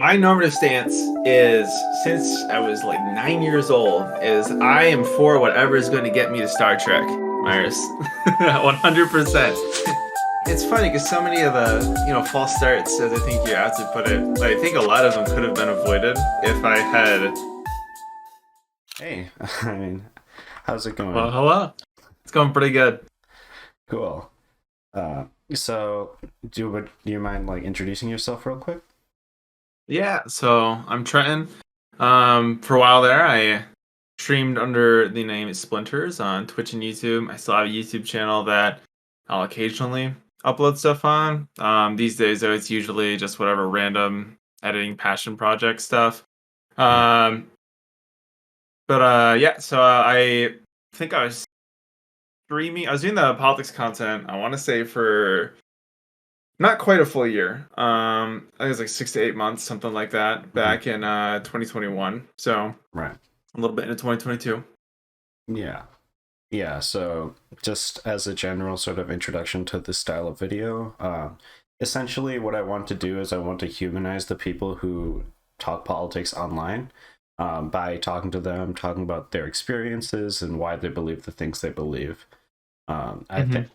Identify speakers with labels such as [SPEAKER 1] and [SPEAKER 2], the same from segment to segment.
[SPEAKER 1] My normative stance is, since I was like 9 years old, is I am for whatever is going to get me to Star Trek, Mirus. 100%. It's funny because so many of the, false starts, as I think you have to put it, I think a lot of them could have been avoided if I had.
[SPEAKER 2] Hey, I mean, how's it
[SPEAKER 1] Well,
[SPEAKER 2] going?
[SPEAKER 1] hello. It's going pretty good.
[SPEAKER 2] Cool. Uh, so do you mind like introducing yourself real quick?
[SPEAKER 1] Yeah, so I'm Trenton. For a while there, I streamed under the name Splinters on Twitch and YouTube. I still have a YouTube channel that I'll occasionally upload stuff on. These days, though, it's usually just whatever random editing passion project stuff.
[SPEAKER 2] Right.
[SPEAKER 1] Um, yeah, so I think I was streaming. I was doing the politics content. I want to say for not quite a full year. I think it was like 6 to 8 months, something like that,
[SPEAKER 2] Hmm.
[SPEAKER 1] back in 2021. So
[SPEAKER 2] Right.
[SPEAKER 1] a little bit into 2022.
[SPEAKER 2] Yeah. Yeah. So just as a general sort of introduction to this style of video, essentially what I want to do is I want to humanize the people who talk politics online, by talking to them, talking about their experiences and why they believe the things they believe.
[SPEAKER 1] Hmm.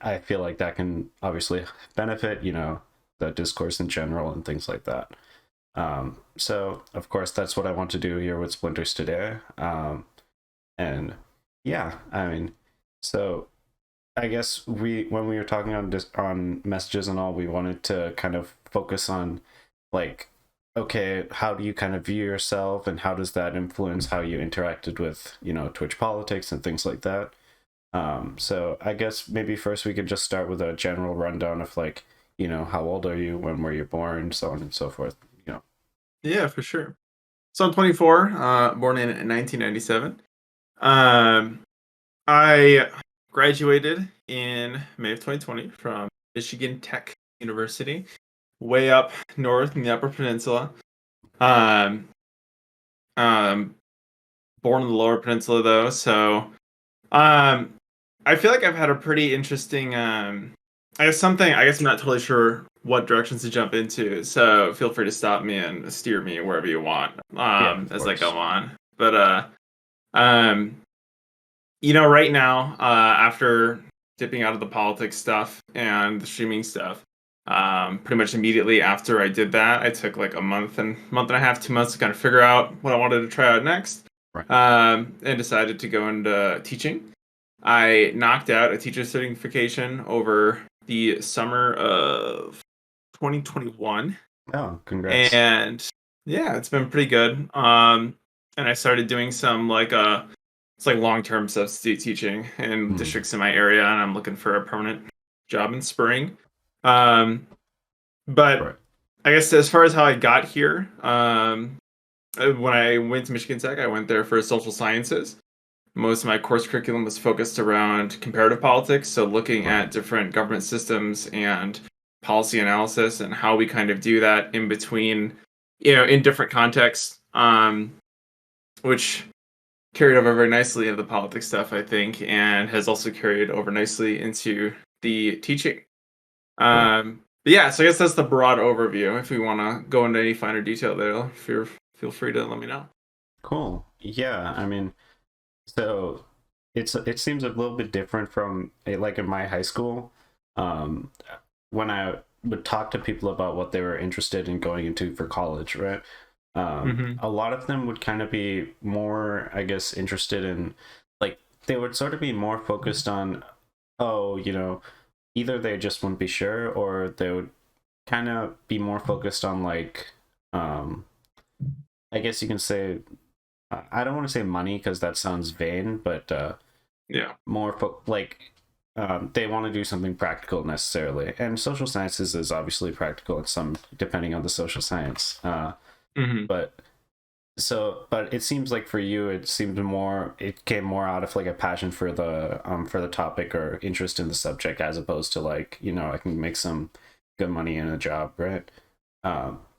[SPEAKER 2] I feel like that can obviously benefit, the discourse in general and things like that. So of course that's what I want to do here with Splinters today. And yeah, I mean, so I guess when we were talking on on messages and all, we wanted to kind of focus on like, okay, how do you kind of view yourself and how does that influence how you interacted with, Twitch politics and things like that. So I guess maybe first we could just start with a general rundown of like, how old are you, when were you born, so on and so forth.
[SPEAKER 1] Yeah, for sure. So I'm 24, born in 1997. Um, I graduated in May of 2020 from Michigan Tech University, way up north in the Upper Peninsula. Um, um, Born in the Lower Peninsula though, so um, I feel like I've had a pretty interesting. I guess something. I guess I'm not totally sure what directions to jump into, so feel free to stop me and steer me wherever you want.
[SPEAKER 2] Yeah, of
[SPEAKER 1] As I go
[SPEAKER 2] course.
[SPEAKER 1] on. But um, right now, after dipping out of the politics stuff and the streaming stuff, pretty much immediately after I did that, I took like a month and a half, 2 months to kind of figure out what I wanted to try out next,
[SPEAKER 2] Right.
[SPEAKER 1] and decided to go into teaching. I knocked out a teacher certification over the summer of 2021,
[SPEAKER 2] Oh, congrats.
[SPEAKER 1] and yeah, it's been pretty good. And I started doing some like it's like long-term substitute teaching in
[SPEAKER 2] Hmm.
[SPEAKER 1] districts in my area, and I'm looking for a permanent job in spring. Um, but
[SPEAKER 2] Right.
[SPEAKER 1] I guess as far as how I got here, when I went to Michigan Tech, I went there for social sciences. Most of my course curriculum was focused around comparative politics, so looking
[SPEAKER 2] Right.
[SPEAKER 1] at different government systems and policy analysis and how we kind of do that in between, in different contexts, which carried over very nicely into the politics stuff, I think, and has also carried over nicely into the teaching.
[SPEAKER 2] Right.
[SPEAKER 1] But yeah, so I guess that's the broad overview. If we want to go into any finer detail there, feel free to let me know.
[SPEAKER 2] Cool. Yeah, I mean, so it seems a little bit different from like in my high school. Um, when I would talk to people about what they were interested in going into for college, right?
[SPEAKER 1] Hmm.
[SPEAKER 2] A lot of them would kind of be more, I guess, interested in like they would sort of be more focused on, oh, either they just wouldn't be sure or they would kind of be more focused on like, um, I guess you can say, I don't want to say money because that sounds vain, but
[SPEAKER 1] Yeah.
[SPEAKER 2] like they want to do something practical necessarily. And social sciences is obviously practical in some, depending on the social science.
[SPEAKER 1] Hmm.
[SPEAKER 2] But but it seems like for you, it came more out of like a passion for the topic or interest in the subject as opposed to like, I can make some good money in a job, right?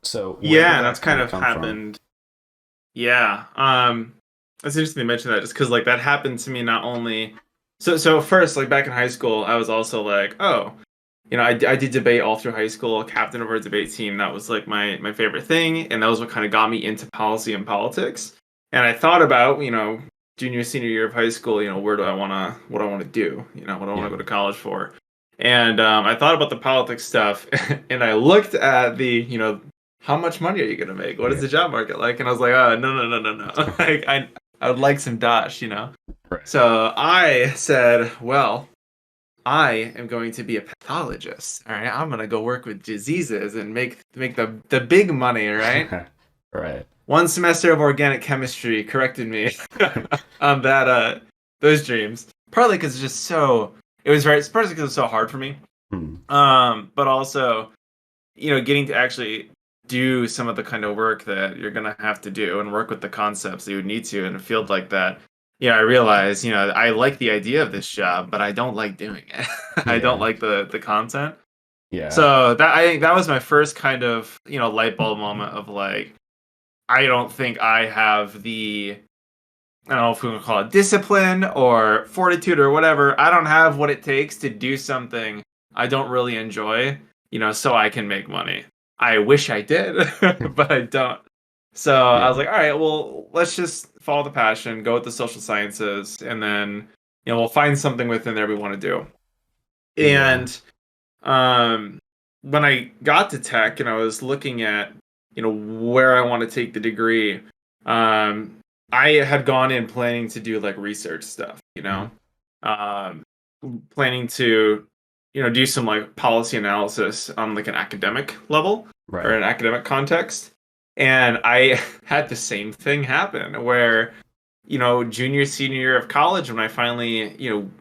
[SPEAKER 2] So where
[SPEAKER 1] Yeah,
[SPEAKER 2] did
[SPEAKER 1] and that's
[SPEAKER 2] that
[SPEAKER 1] kind
[SPEAKER 2] kind of
[SPEAKER 1] of
[SPEAKER 2] come from?
[SPEAKER 1] happened. Yeah. It's interesting to mention that just because like that happened to me not only so first, like back in high school, I was also like, oh. I did debate all through high school, captain of our debate team. That was like my favorite thing, and that was what kind of got me into policy and politics. And I thought about, junior, senior year of high school, where do I want to, what I want to do, what I want to
[SPEAKER 2] Yeah.
[SPEAKER 1] go to college for. And I thought about the politics stuff, and I looked at how much money are you going to make? What is
[SPEAKER 2] Yeah.
[SPEAKER 1] the job market like? And I was like, oh, no, no, no, no, no. Like, I would like some dosh.
[SPEAKER 2] Right.
[SPEAKER 1] So I said, well, I am going to be a pathologist. All right, I'm gonna go work with diseases and make the big money. Right.
[SPEAKER 2] Right.
[SPEAKER 1] One semester of organic chemistry corrected me on those dreams. Partly because it was very, partly because it was so hard for me.
[SPEAKER 2] Hmm.
[SPEAKER 1] But also, getting to actually do some of the kind of work that you're gonna have to do and work with the concepts that you would need to in a field like that. Yeah, I realize, I like the idea of this job, but I don't like doing it. I don't
[SPEAKER 2] Yeah.
[SPEAKER 1] like the content.
[SPEAKER 2] Yeah.
[SPEAKER 1] So that I think that was my first kind of, light bulb moment of like, I don't think I have I don't know if we want to call it discipline or fortitude or whatever. I don't have what it takes to do something I don't really enjoy, so I can make money. I wish I did, but I don't. So I was
[SPEAKER 2] Yeah.
[SPEAKER 1] like, all right, well, let's just follow the passion, go with the social sciences, and then, we'll find something within there we want to do.
[SPEAKER 2] Yeah.
[SPEAKER 1] And when I got to tech and I was looking at, where I want to take the degree, um, I had gone in planning to do like research stuff,
[SPEAKER 2] Mhm.
[SPEAKER 1] um, planning to, do some like policy analysis on like an academic level or
[SPEAKER 2] Right.
[SPEAKER 1] an academic context. And I had the same thing happen where, junior, senior year of college, when I finally,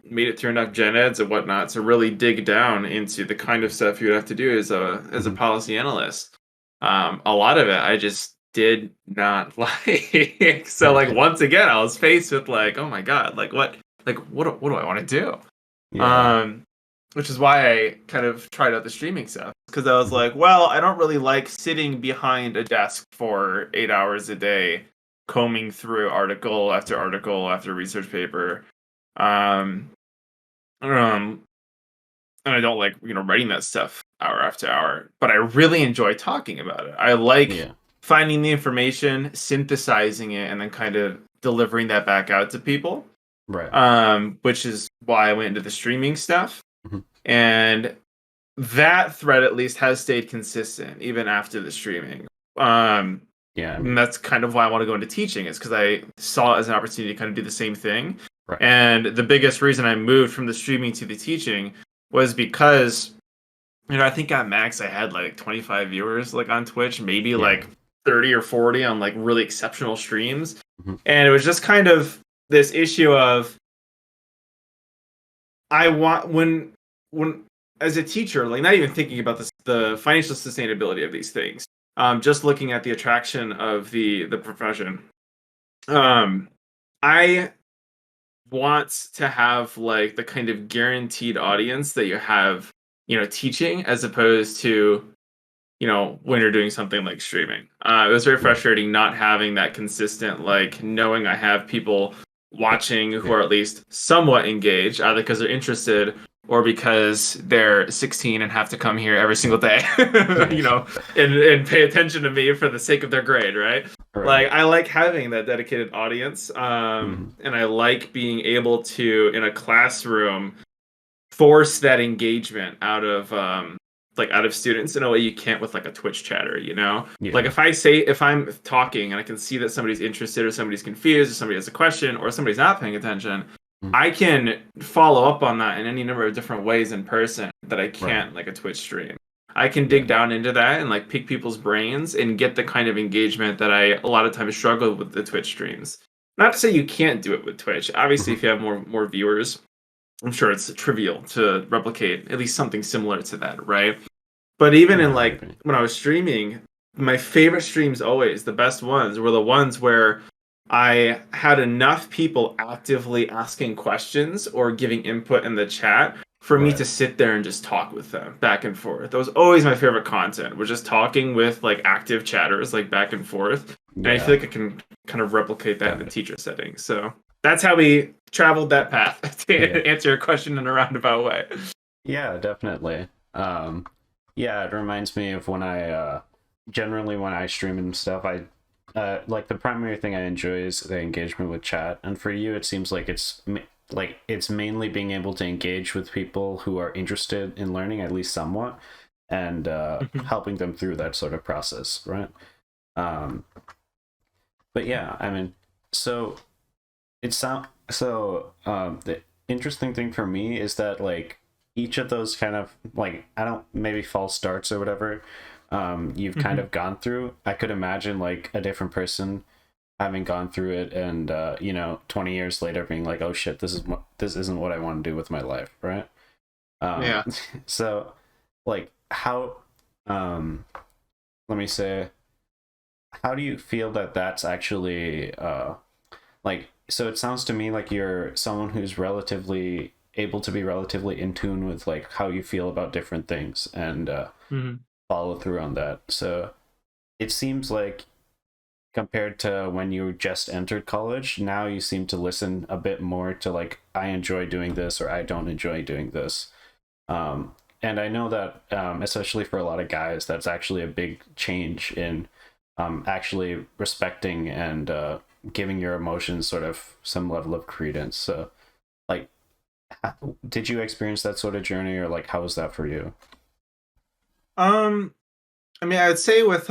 [SPEAKER 1] made it through enough gen eds and whatnot to really dig down into the kind of stuff you would have to do as a
[SPEAKER 2] Mhm.
[SPEAKER 1] policy analyst. A lot of it I just did not like. So like
[SPEAKER 2] Right.
[SPEAKER 1] once again, I was faced with like, oh my god, what do I want to do?
[SPEAKER 2] Yeah.
[SPEAKER 1] Um, which is why I kind of tried out the streaming stuff because I was
[SPEAKER 2] Mhm.
[SPEAKER 1] like, well, I don't really like sitting behind a desk for 8 hours a day, combing through article after article after research paper. Um, um, and I don't like, writing that stuff hour after hour, but I really enjoy talking about it. I like
[SPEAKER 2] Yeah.
[SPEAKER 1] finding the information, synthesizing it, and then kind of delivering that back out to people.
[SPEAKER 2] Right.
[SPEAKER 1] Which is why I went into the streaming stuff.
[SPEAKER 2] Mhm.
[SPEAKER 1] And that thread at least has stayed consistent even after the streaming. Um,
[SPEAKER 2] Yeah.
[SPEAKER 1] and that's kind of why I want to go into teaching is because I saw it as an opportunity to kind of do the same thing.
[SPEAKER 2] Right.
[SPEAKER 1] And the biggest reason I moved from the streaming to the teaching was because, I think at max I had like 25 viewers like on Twitch, maybe
[SPEAKER 2] Yeah.
[SPEAKER 1] like 30 or 40 on like really exceptional streams.
[SPEAKER 2] Mhm.
[SPEAKER 1] And it was just kind of this issue of I want when as a teacher, like not even thinking about the financial sustainability of these things, just looking at the attraction of the profession. Um, I want to have like the kind of guaranteed audience that you have, teaching as opposed to, when you're doing something like streaming. It was very
[SPEAKER 2] Right.
[SPEAKER 1] frustrating not having that consistent, like knowing I have people watching who
[SPEAKER 2] Yeah.
[SPEAKER 1] are at least somewhat engaged, either because they're interested or because they're 16 and have to come here every single day,
[SPEAKER 2] Yeah.
[SPEAKER 1] and pay attention to me for the sake of their grade, right?
[SPEAKER 2] Right.
[SPEAKER 1] Like I like having that dedicated audience,
[SPEAKER 2] Mhm.
[SPEAKER 1] and I like being able to in a classroom force that engagement out of students in a way you can't with like a Twitch chatter. Like
[SPEAKER 2] Yeah.
[SPEAKER 1] if I'm talking and I can see that somebody's interested or somebody's confused or somebody has a question or somebody's not paying attention,
[SPEAKER 2] Mhm.
[SPEAKER 1] I can follow up on that in any number of different ways in person that I
[SPEAKER 2] Right.
[SPEAKER 1] can't like a Twitch stream. I can dig
[SPEAKER 2] Yeah.
[SPEAKER 1] down into that and like pick people's brains and get the kind of engagement that I a lot of times struggle with the Twitch streams. Not to say you can't do it with Twitch. Obviously,
[SPEAKER 2] Mhm.
[SPEAKER 1] if you have more viewers, I'm sure it's trivial to replicate at least something similar to that, right? But even in
[SPEAKER 2] Yeah, I
[SPEAKER 1] like
[SPEAKER 2] agree.
[SPEAKER 1] when I was streaming, my favorite streams always, the best ones were the ones where I had enough people actively asking questions or giving input in the chat for me
[SPEAKER 2] Right.
[SPEAKER 1] to sit there and just talk with them back and forth. That was always my favorite content, was just talking with like active chatters like back and forth. And I feel
[SPEAKER 2] Yeah.
[SPEAKER 1] like I can kind of replicate that in
[SPEAKER 2] Got
[SPEAKER 1] the
[SPEAKER 2] it.
[SPEAKER 1] teacher setting. So that's how we traveled that path
[SPEAKER 2] Yeah.
[SPEAKER 1] to answer your question in a roundabout way.
[SPEAKER 2] Yeah, definitely. um, yeah, it reminds me of when I generally when I stream and stuff, I like the primary thing I enjoy is the engagement with chat, and for you, it seems like like it's mainly being able to engage with people who are interested in learning at least somewhat, and
[SPEAKER 1] Mhm.
[SPEAKER 2] helping them through that sort of process, right? Um, but yeah, I mean, so the interesting thing for me is that like each of those kind of like I don't maybe false starts or whatever you've kind
[SPEAKER 1] Mhm.
[SPEAKER 2] of gone through. I could imagine like a different person having gone through it and 20 years later being like, oh shit, this isn't what I want to do with my life, right? um
[SPEAKER 1] Yeah.
[SPEAKER 2] so like how um let me say, how do you feel that that's actually like, so it sounds to me like you're someone who's relatively able to be relatively in tune with like how you feel about different things and
[SPEAKER 1] Mhm.
[SPEAKER 2] follow through on that. So it seems like compared to when you just entered college, now you seem to listen a bit more to like I enjoy doing this or I don't enjoy doing this. And I know that especially for a lot of guys, that's actually a big change in actually respecting and giving your emotions sort of some level of credence. So, like, did you experience that sort of journey, or like, how was that for you?
[SPEAKER 1] Um, I mean, I would say with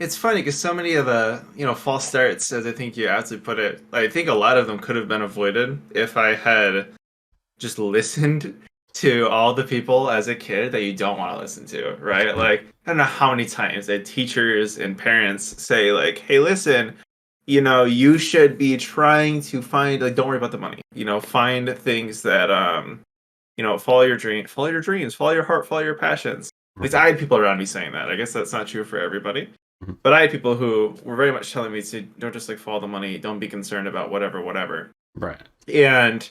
[SPEAKER 1] it's funny because so many of the false starts, as I think you actually put it, I think a lot of them could have been avoided if I had just listened to all the people as a kid that you don't want to listen to, right?
[SPEAKER 2] Right.
[SPEAKER 1] Like, I don't know how many times that teachers and parents say, like, hey, listen, you should be trying to find, like, don't worry about the money, find things that, follow your dreams, follow your heart, follow your passions. At least
[SPEAKER 2] Right.
[SPEAKER 1] I had people around me saying that. I guess that's not true for everybody.
[SPEAKER 2] Mhm.
[SPEAKER 1] But I had people who were very much telling me to don't just like follow the money, don't be concerned about whatever, whatever.
[SPEAKER 2] Right.
[SPEAKER 1] And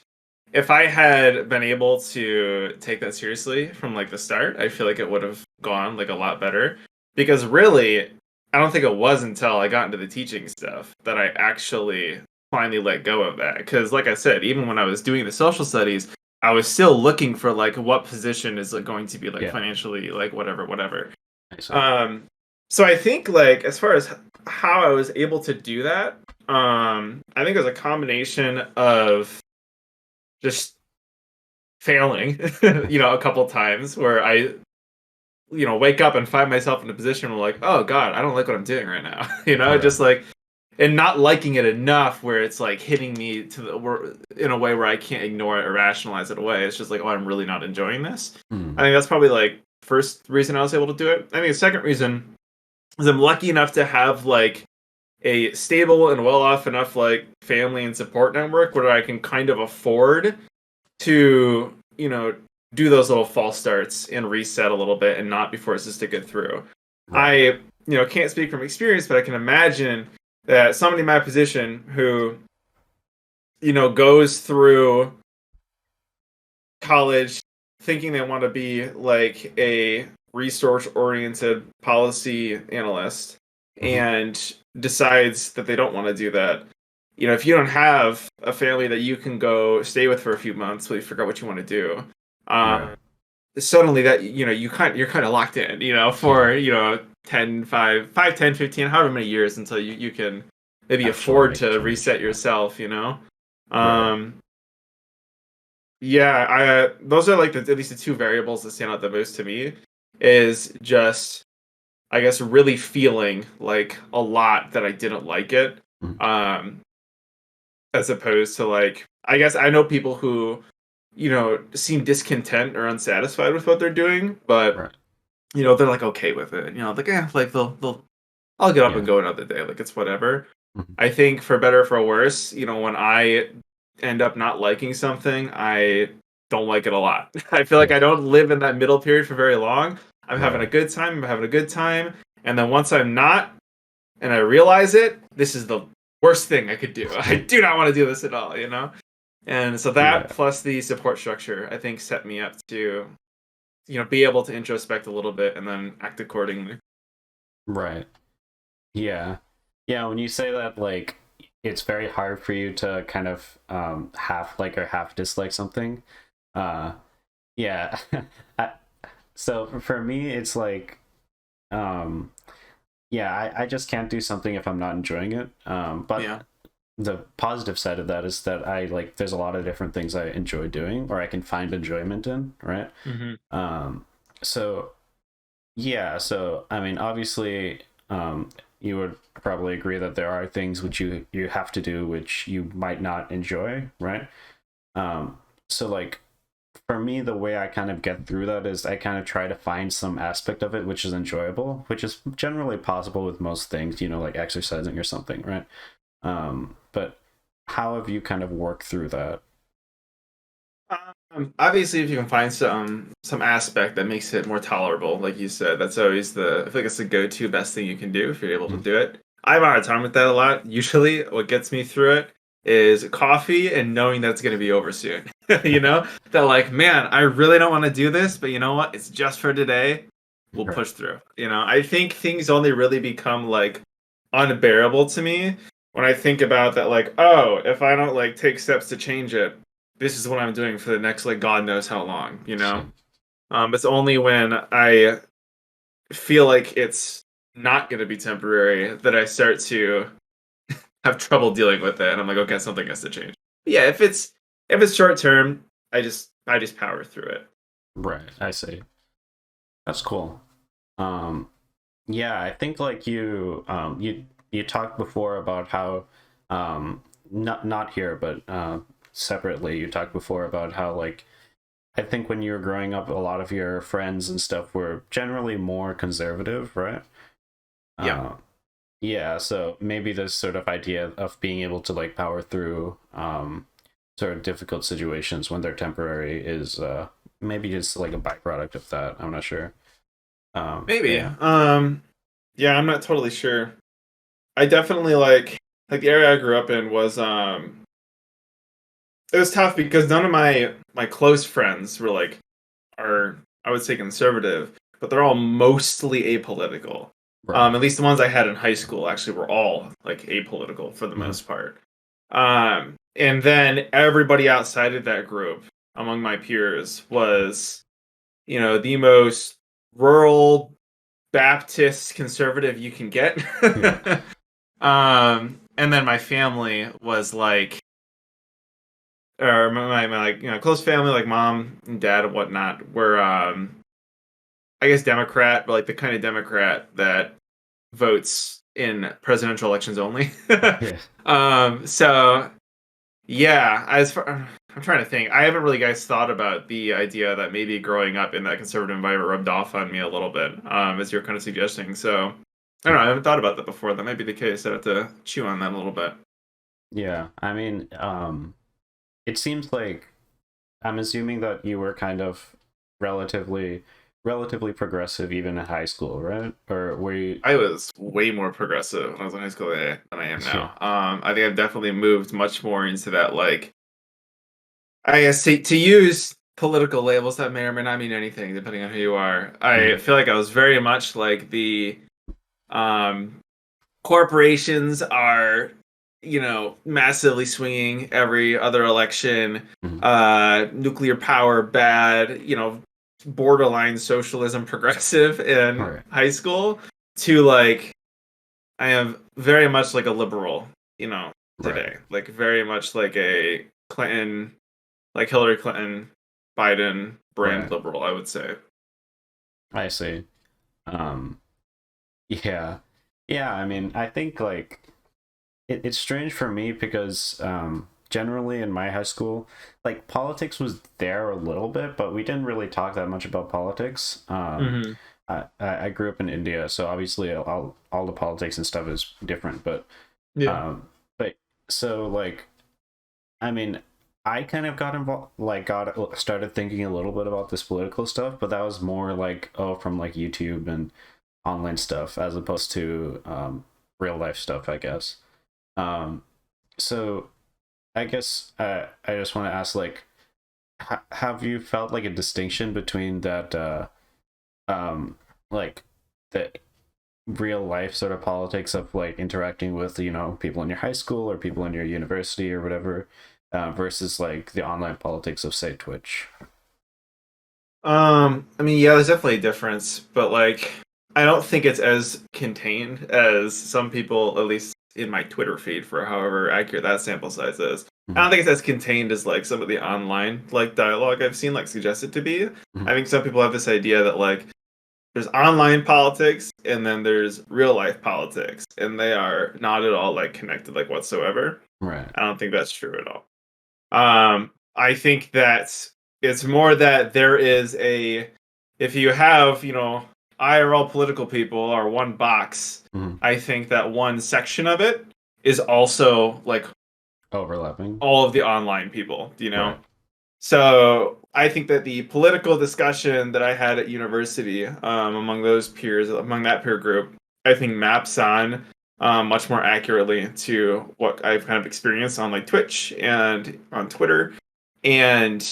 [SPEAKER 1] if I had been able to take that seriously from like the start, I feel like it would have gone like a lot better. Because really, I don't think it was until I got into the teaching stuff that I actually finally let go of that. Because like I said, even when I was doing the social studies, I was still looking for like what position is like going to be like
[SPEAKER 2] Yeah,
[SPEAKER 1] financially like whatever, whatever.
[SPEAKER 2] I see.
[SPEAKER 1] Um, so I think like as far as how I was able to do that, I think it was a combination of just failing, a couple times where I, wake up and find myself in a position where like, oh God, I don't like what I'm doing right now.
[SPEAKER 2] Right.
[SPEAKER 1] Just like and not liking it enough where it's like hitting me to the where in a way where I can't ignore it or rationalize it away. It's just like, oh, I'm really not enjoying this. I
[SPEAKER 2] Mm.
[SPEAKER 1] think that's probably like first reason I was able to do it. I think the second reason is I'm lucky enough to have like a stable and well off enough like family and support network where I can kind of afford to do those little false starts and reset a little bit and not be forced to stick it through. I
[SPEAKER 2] Right.
[SPEAKER 1] can't speak from experience, but I can imagine that somebody in my position who goes through college thinking they want to be like a resource oriented policy analyst
[SPEAKER 2] Hmm.
[SPEAKER 1] and decides that they don't want to do that. If you don't have a family that you can go stay with for a few months while you figure out what you want to do,
[SPEAKER 2] Right.
[SPEAKER 1] suddenly that you're kind of locked in,
[SPEAKER 2] Yeah.
[SPEAKER 1] for 10 5 10 15 however many years until you can maybe
[SPEAKER 2] Actually
[SPEAKER 1] afford
[SPEAKER 2] make a
[SPEAKER 1] to
[SPEAKER 2] change.
[SPEAKER 1] reset
[SPEAKER 2] Yeah.
[SPEAKER 1] yourself.
[SPEAKER 2] Right.
[SPEAKER 1] um yeah, those are like at least the two variables that stand out the most to me is just I guess really feeling like a lot that I didn't like it.
[SPEAKER 2] Mhm.
[SPEAKER 1] um as opposed to like I guess I know people who seem discontent or unsatisfied with what they're doing, but
[SPEAKER 2] Right.
[SPEAKER 1] they're like okay with it. Like like they'll I'll get up and
[SPEAKER 2] Yeah.
[SPEAKER 1] go another day. Like it's whatever.
[SPEAKER 2] Mhm.
[SPEAKER 1] I think for better or for worse, when I end up not liking something, I don't like it a lot. I feel like
[SPEAKER 2] Yeah.
[SPEAKER 1] I don't live in that middle period for very long. I'm having a
[SPEAKER 2] Right.
[SPEAKER 1] good time. I'm having a good time, and then once I'm not, and I realize it, this is the worst thing I could do. I do not want to do this at all. And so that
[SPEAKER 2] Yeah.
[SPEAKER 1] plus the support structure, I think, set me up to be able to introspect a little bit and then act accordingly.
[SPEAKER 2] Right. Yeah. Yeah, when you say that, like, it's very hard for you to kind of half like or half dislike something. Uh Yeah. I, so for me, it's like, um, yeah, I just can't do something if I'm not enjoying it. But
[SPEAKER 1] Yeah.
[SPEAKER 2] the positive side of that is that I like, there's a lot of different things I enjoy doing or I can find enjoyment in, right?
[SPEAKER 1] Hmm.
[SPEAKER 2] Um, so yeah, so I mean, obviously, you would probably agree that there are things which you have to do which you might not enjoy, right? So like for me, the way I kind of get through that is I kind of try to find some aspect of it which is enjoyable, which is generally possible with most things, like exercising or something, right? But how have you kind of worked through that?
[SPEAKER 1] Obviously, if you can find some aspect that makes it more tolerable, like you said, that's always I feel like it's the go-to best thing you can do if you're able to
[SPEAKER 2] Mhm.
[SPEAKER 1] do it. I have a hard time with that a lot. Usually, what gets me through it is coffee and knowing that it's going to be over soon. That like, man, I really don't want to do this, but you know what? It's just for today. We'll
[SPEAKER 2] Right.
[SPEAKER 1] push through. I think things only really become like unbearable to me when I think about that. Like, oh, if I don't like take steps to change it, this is what I'm doing for the next like God knows how long. It's only when I feel like it's not going to be temporary that I start to have trouble dealing with it, and I'm like, okay, something has to change. But yeah, if it's short term, I just power through it.
[SPEAKER 2] Right. I see. That's cool. Um, yeah, I think like you talked before about how not here, but separately, you talked before about how like I think when you were growing up, a lot of your friends and stuff were generally more conservative, right?
[SPEAKER 1] Yeah.
[SPEAKER 2] Uh, yeah, so maybe this sort of idea of being able to like power through sort of difficult situations when they're temporary is maybe just like a byproduct of that. I'm not sure.
[SPEAKER 1] Maybe.
[SPEAKER 2] Yeah.
[SPEAKER 1] Yeah, I'm not totally sure. I definitely like the area I grew up in was it was tough because none of my close friends were like are I would say conservative, but they're all mostly apolitical.
[SPEAKER 2] Right.
[SPEAKER 1] At least the ones I had in high school actually were all like apolitical for the
[SPEAKER 2] Hmm.
[SPEAKER 1] most part. And then everybody outside of that group among my peers was, the most rural Baptist conservative you can get.
[SPEAKER 2] Yeah.
[SPEAKER 1] And then my family was like, or my like close family like mom and dad and whatnot were I guess Democrat, but like the kind of Democrat that votes in presidential elections only.
[SPEAKER 2] Yeah.
[SPEAKER 1] So yeah, I'm trying to think. I haven't really guys thought about the idea that maybe growing up in that conservative environment rubbed off on me a little bit, as you're kind of suggesting. So I don't know. I haven't thought about that before. That might be the case. I have to chew on that a little bit.
[SPEAKER 2] Yeah. I mean, it seems like I'm assuming that you were kind of relatively relatively progressive even in high school, right? Or were you?
[SPEAKER 1] I was way more progressive when I was in high school than I am
[SPEAKER 2] Yeah.
[SPEAKER 1] now. I think I've definitely moved much more into that, like, I guess to use political labels that may or may not mean anything, depending on who you are. I
[SPEAKER 2] Mhm.
[SPEAKER 1] feel like I was very much like the um, corporations are, massively swinging every other election.
[SPEAKER 2] Mhm.
[SPEAKER 1] Nuclear power bad. Borderline socialism progressive
[SPEAKER 2] All
[SPEAKER 1] in
[SPEAKER 2] right.
[SPEAKER 1] high school to like I am very much like a liberal,
[SPEAKER 2] Right.
[SPEAKER 1] today. Like very much like a Clinton, like Hillary Clinton, Biden brand
[SPEAKER 2] Right.
[SPEAKER 1] liberal, I would say.
[SPEAKER 2] I see. Um, yeah. Yeah, I mean, I think like it's strange for me because generally in my high school, like politics was there a little bit, but we didn't really talk that much about politics.
[SPEAKER 1] Hmm.
[SPEAKER 2] I grew up in India, so obviously all the politics and stuff is different,
[SPEAKER 1] Yeah.
[SPEAKER 2] but so like I mean, I kind of got involved, like got started thinking a little bit about this political stuff, but that was more like from like YouTube and online stuff as opposed to real life stuff, I guess. Um, so I guess I just want to ask, like, have you felt like a distinction between that, um, like the real life sort of politics of like interacting with people in your high school or people in your university or whatever, versus like the online politics of say Twitch?
[SPEAKER 1] I mean, yeah, there's definitely a difference, but like, I don't think it's as contained as some people, at least in my Twitter feed, for however accurate that sample size is. I
[SPEAKER 2] Mhm.
[SPEAKER 1] don't think it's as contained as like some of the online like dialogue I've seen like suggested to be.
[SPEAKER 2] Mhm.
[SPEAKER 1] I think some people have this idea that like there's online politics and then there's real life politics, and they are not at all like connected like whatsoever.
[SPEAKER 2] Right.
[SPEAKER 1] I don't think that's true at all. I think that it's more that there is a if you have, IRL political people or one box,
[SPEAKER 2] Mhm.
[SPEAKER 1] I think that one section of it is also like
[SPEAKER 2] Overlapping.
[SPEAKER 1] all of the online people.
[SPEAKER 2] Right.
[SPEAKER 1] So I think that the political discussion that I had at university, among those peers, among that peer group, I think maps on much more accurately to what I've kind of experienced on like Twitch and on Twitter. And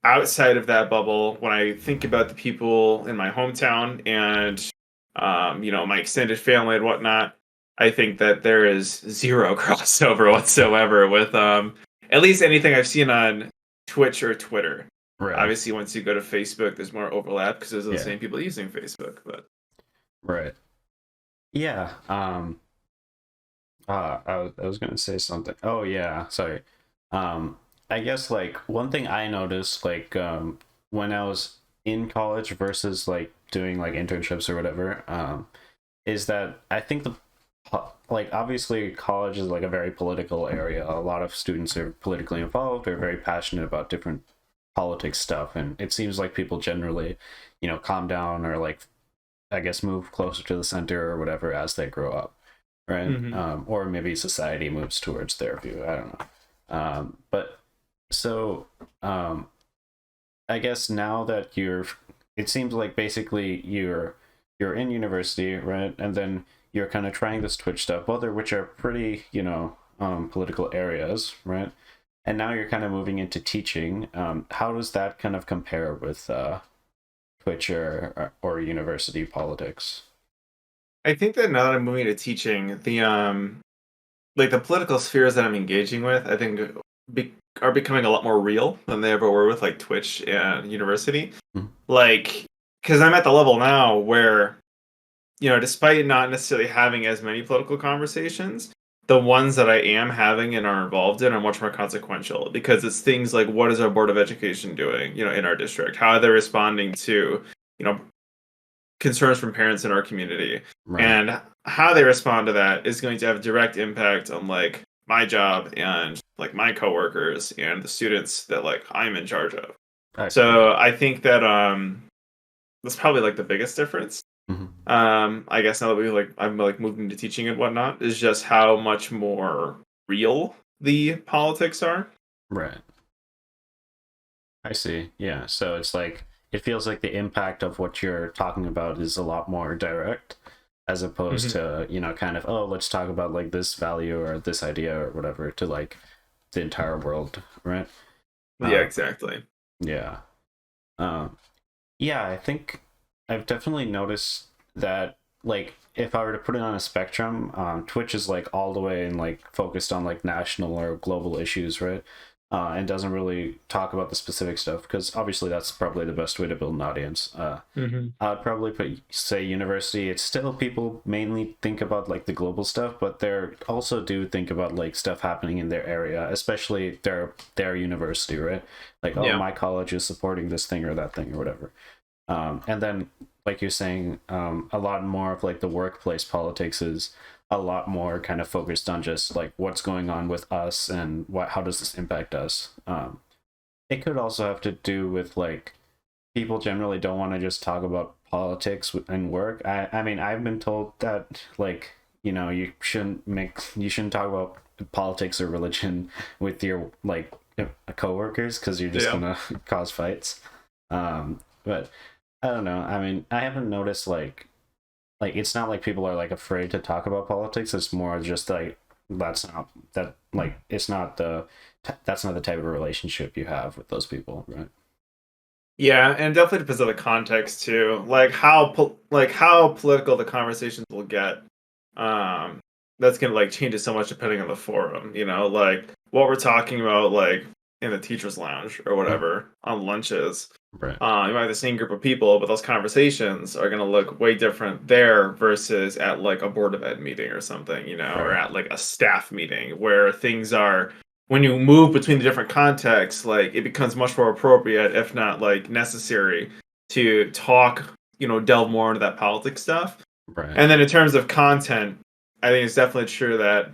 [SPEAKER 1] outside of that bubble, when I think about the people in my hometown and my extended family and whatnot, I think that there is zero crossover whatsoever with at least anything I've seen on Twitch or Twitter.
[SPEAKER 2] Right.
[SPEAKER 1] Obviously, once you go to Facebook, there's more overlap because those are the
[SPEAKER 2] Yeah.
[SPEAKER 1] same people using Facebook. But
[SPEAKER 2] Right. Yeah. I was gonna say something. Oh yeah, sorry. Um, I guess like one thing I noticed like when I was in college versus like doing like internships or whatever, is that I think like obviously college is like a very political area. A lot of students are politically involved or very passionate about different politics stuff, and it seems like people generally, calm down or like I guess move closer to the center or whatever as they grow up, right?
[SPEAKER 1] hmm
[SPEAKER 2] Or maybe society moves towards their view. I don't know. But so I guess now that it seems like basically you're in university, right? And then you're kind of trying this Twitch stuff, which are pretty, political areas, right? And now you're kind of moving into teaching. How does that kind of compare with Twitch or university politics?
[SPEAKER 1] I think that now that I'm moving to teaching, the like the political spheres that I'm engaging with, I think are becoming a lot more real than they ever were with like Twitch and university.
[SPEAKER 2] Mhm.
[SPEAKER 1] Like, because I'm at the level now where despite not necessarily having as many political conversations, the ones that I am having and are involved in are much more consequential because it's things like what is our Board of Education doing, in our district? How are they responding to, you know, concerns from parents in our community?
[SPEAKER 2] Right.
[SPEAKER 1] And how they respond to that is going to have direct impact on like my job and like my coworkers and the students that like I'm in charge of.
[SPEAKER 2] I see.
[SPEAKER 1] So I think that that's probably like the biggest difference.
[SPEAKER 2] Mhm.
[SPEAKER 1] I guess now that I'm like moving to teaching and whatnot, is just how much more real the politics are.
[SPEAKER 2] Right. I see. Yeah. So it's like it feels like the impact of what you're talking about is a lot more direct as opposed
[SPEAKER 1] hmm
[SPEAKER 2] to, kind of, oh, let's talk about like this value or this idea or whatever to like the entire world, right?
[SPEAKER 1] Yeah,
[SPEAKER 2] Um,
[SPEAKER 1] exactly.
[SPEAKER 2] yeah. Um, yeah, I think I've definitely noticed that like if I were to put it on a spectrum, Twitch is like all the way and like focused on like national or global issues, right? And doesn't really talk about the specific stuff because obviously that's probably the best way to build an audience.
[SPEAKER 1] hmm
[SPEAKER 2] I'd probably say university. It's still people mainly think about like the global stuff, but they're also do think about like stuff happening in their area, especially their university, right? Like, oh,
[SPEAKER 1] Yeah.
[SPEAKER 2] my college is supporting this thing or that thing or whatever. And then, like you're saying, a lot more of like the workplace politics is a lot more kind of focused on just like what's going on with us and how does this impact us. It could also have to do with like people generally don't want to just talk about politics and work. I mean, I've been told that like you shouldn't talk about politics or religion with your like coworkers because you're just
[SPEAKER 1] Yeah.
[SPEAKER 2] gonna cause fights. But I don't know. I mean, I haven't noticed like it's not like people are like afraid to talk about politics. It's more just like that's not that like it's not that's not the type of relationship you have with those people, right?
[SPEAKER 1] Yeah, and it definitely depends on the context too. Like how political the conversations will get. Um, that's gonna like change it so much depending on the forum. Like what we're talking about, like in the teacher's lounge or whatever on lunches.
[SPEAKER 2] Right.
[SPEAKER 1] You might have the same group of people, but those conversations are going to look way different there versus at like a board of ed meeting or something, or
[SPEAKER 2] Right.
[SPEAKER 1] at like a staff meeting where things are, when you move between the different contexts, like it becomes much more appropriate, if not like necessary, to talk, delve more into that politics stuff.
[SPEAKER 2] Right.
[SPEAKER 1] And then in terms of content, I think it's definitely true that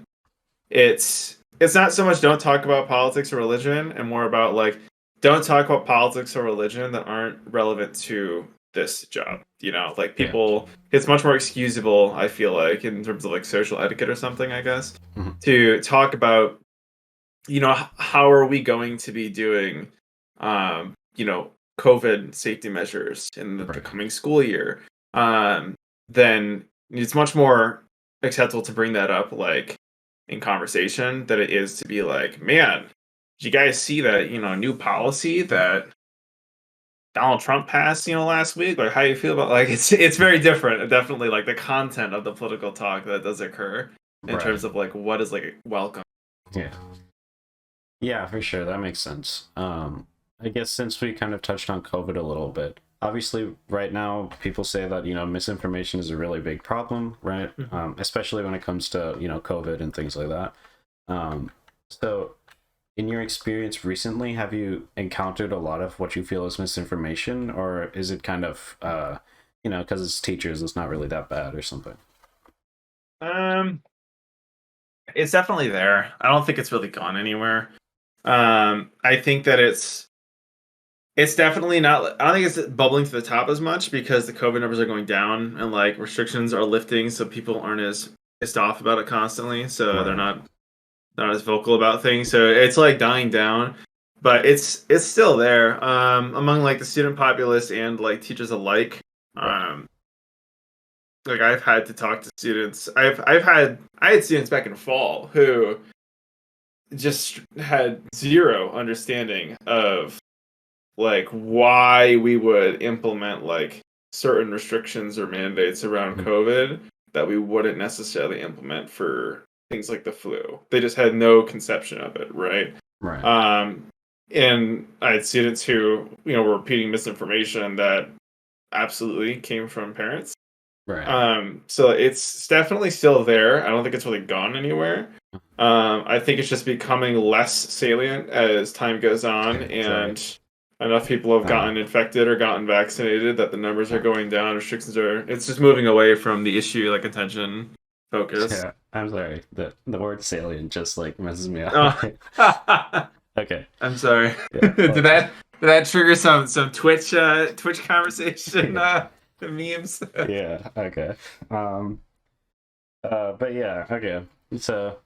[SPEAKER 1] it's not so much don't talk about politics or religion, and more about like don't talk about politics or religion that aren't relevant to this job. Like
[SPEAKER 2] Yeah.
[SPEAKER 1] people, it's much more excusable, I feel like, in terms of like social etiquette or something, I guess,
[SPEAKER 2] Mhm.
[SPEAKER 1] to talk about, how are we going to be doing, COVID safety measures in the
[SPEAKER 2] Right.
[SPEAKER 1] coming school year. Then it's much more acceptable to bring that up, like in conversation, than it is to be like, man, did you guys see that, new policy that Donald Trump passed, last week? Like, how you feel about, like, it's very different. Definitely, like the content of the political talk that does occur in
[SPEAKER 2] Right.
[SPEAKER 1] terms of like what is like welcome.
[SPEAKER 2] Yeah. Yeah, for sure. That makes sense. I guess since we kind of touched on COVID a little bit, obviously right now people say that, misinformation is a really big problem, right?
[SPEAKER 1] Mhm.
[SPEAKER 2] Especially when it comes to, COVID and things like that. So in your experience recently, have you encountered a lot of what you feel is misinformation, or is it kind of, because it's teachers, it's not really that bad or something?
[SPEAKER 1] Um, it's definitely there. I don't think it's really gone anywhere. I think that it's definitely not. I don't think it's bubbling to the top as much because the COVID numbers are going down and like restrictions are lifting, so people aren't as pissed off about it constantly. So they're
[SPEAKER 2] Right.
[SPEAKER 1] not as vocal about things. So it's like dying down, but it's still there. Among like the student populace and like teachers alike.
[SPEAKER 2] Right.
[SPEAKER 1] Um, like I've had to talk to students. I had students back in fall who just had zero understanding of like why we would implement like certain restrictions or mandates around
[SPEAKER 2] Mhm.
[SPEAKER 1] COVID that we wouldn't necessarily implement for things like the flu. They just had no conception of it, right?
[SPEAKER 2] Right.
[SPEAKER 1] Um, and I had students who, were repeating misinformation that absolutely came from parents.
[SPEAKER 2] Right.
[SPEAKER 1] So it's definitely still there. I don't think it's really gone anywhere. I think it's just becoming less salient as time goes on,
[SPEAKER 2] Sorry.
[SPEAKER 1] and enough people have
[SPEAKER 2] Uh,
[SPEAKER 1] gotten infected or gotten vaccinated that the numbers are
[SPEAKER 2] uh,
[SPEAKER 1] going down. Restrictions are. It's just moving away from the issue, like attention, focus.
[SPEAKER 2] yeah, I'm sorry. The word salient just like messes me up.
[SPEAKER 1] Oh,
[SPEAKER 2] Okay.
[SPEAKER 1] I'm sorry.
[SPEAKER 2] Yeah.
[SPEAKER 1] did
[SPEAKER 2] Well,
[SPEAKER 1] that did that trigger some Twitch conversation
[SPEAKER 2] yeah.
[SPEAKER 1] memes?
[SPEAKER 2] Yeah. Okay. Um. But yeah. Okay. So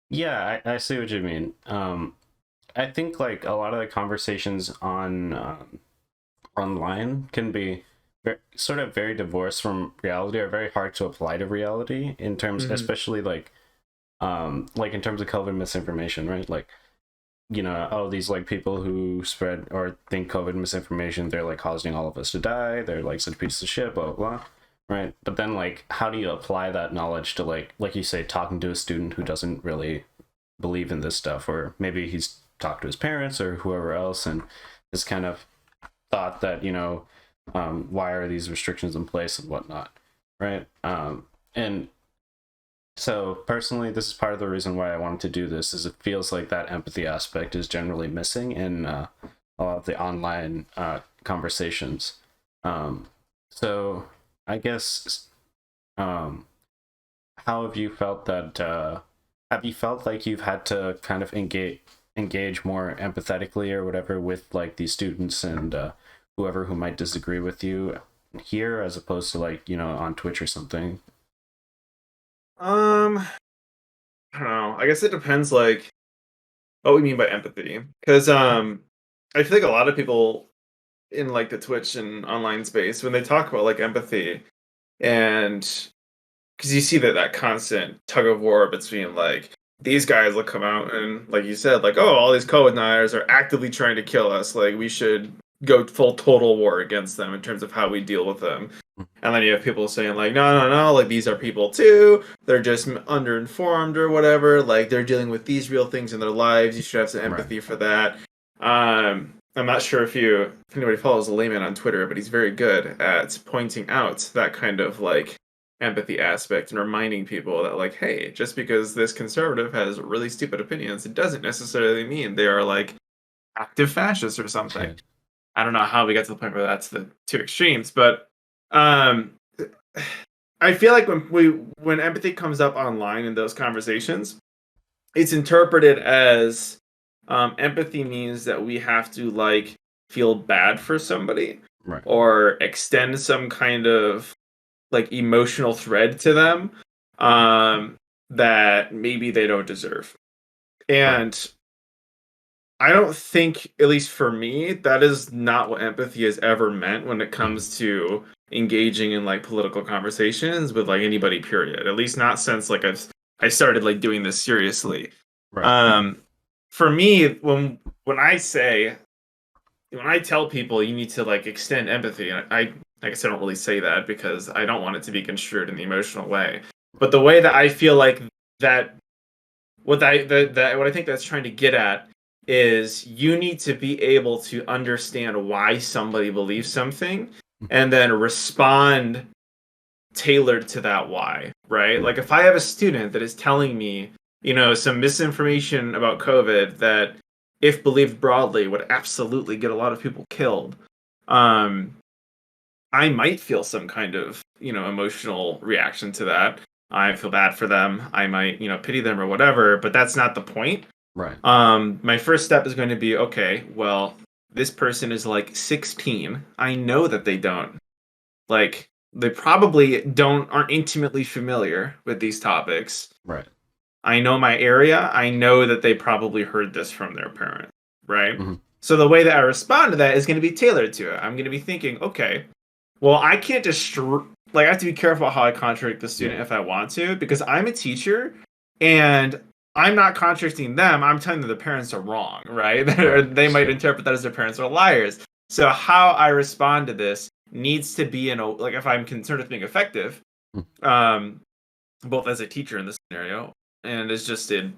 [SPEAKER 2] yeah, I see what you mean. I think like a lot of the conversations on online can be sort of very divorced from reality, or very hard to apply to reality in terms,
[SPEAKER 1] Mhm.
[SPEAKER 2] especially like in terms of COVID misinformation, right? Like, oh, these like people who spread or think COVID misinformation, they're like causing all of us to die. They're like such pieces of shit, blah, blah, blah. Right. But then like, how do you apply that knowledge to like you say, talking to a student who doesn't really believe in this stuff, or maybe he's talked to his parents or whoever else and just kind of thought that, why are these restrictions in place and whatnot. Right. And so personally, this is part of the reason why I wanted to do this, is it feels like that empathy aspect is generally missing in a lot of the online conversations. So I guess, um, how have you felt that? Have you felt like you've had to kind of engage more empathetically or whatever with like these students and whoever who might disagree with you here, as opposed to like on Twitch or something?
[SPEAKER 1] Um, I don't know. I guess it depends, like what we mean by empathy, because I feel like a lot of people in like the Twitch and online space, when they talk about like empathy, and because you see that constant tug of war between like these guys will come out and like you said, like, oh, all these COVID deniers are actively trying to kill us, like we should go full total war against them in terms of how we deal with them. And then you have people saying like, no, no, no, like these are people too. They're just underinformed or whatever. Like they're dealing with these real things in their lives. You should have some
[SPEAKER 2] Right.
[SPEAKER 1] empathy for that. I'm not sure if anybody follows Layman on Twitter, but he's very good at pointing out that kind of like empathy aspect and reminding people that like, hey, just because this conservative has really stupid opinions, it doesn't necessarily mean they are like active fascists or something.
[SPEAKER 2] Yeah.
[SPEAKER 1] I don't know how we got to the point where that's the two extremes, but um, I feel like when empathy comes up online in those conversations, it's interpreted as empathy means that we have to like feel bad for somebody
[SPEAKER 2] Right.
[SPEAKER 1] or extend some kind of like emotional thread to them that maybe they don't deserve.
[SPEAKER 2] Right.
[SPEAKER 1] And I don't think, at least for me, that is not what empathy has ever meant when it
[SPEAKER 2] Mhm.
[SPEAKER 1] comes to engaging in like political conversations with like anybody, period. At least not since like I started like doing this seriously.
[SPEAKER 2] Right.
[SPEAKER 1] Um for me, when I tell people you need to like extend empathy, and I guess I don't really say that because I don't want it to be construed in the emotional way. But the way that I feel like that what I think that's trying to get at is you need to be able to understand why somebody believes something and then respond tailored to that why, right? Like
[SPEAKER 2] Right.
[SPEAKER 1] if I have a student that is telling me, some misinformation about COVID that if believed broadly would absolutely get a lot of people killed, um I might feel some kind of, emotional reaction to that. I feel bad for them. I might, pity them or whatever, but that's not the point.
[SPEAKER 2] Right.
[SPEAKER 1] My first step is going to be, okay, well, this person is like 16. I know that they probably aren't intimately familiar with these topics.
[SPEAKER 2] Right.
[SPEAKER 1] I know my area. I know that they probably heard this from their parent, right?
[SPEAKER 2] Hmm.
[SPEAKER 1] So the way that I respond to that is going to be tailored to it. I'm going to be thinking, okay, well, I can't I have to be careful how I contradict the
[SPEAKER 2] Yeah.
[SPEAKER 1] student if I want to, because I'm a teacher and I'm not contradicting them. I'm telling them the parents are wrong, right? Or
[SPEAKER 2] Right.
[SPEAKER 1] they might
[SPEAKER 2] Yeah.
[SPEAKER 1] interpret that as their parents are liars. So how I respond to this needs to be like if I'm concerned with being effective,
[SPEAKER 2] Mm.
[SPEAKER 1] um, both as a teacher in this scenario and as just I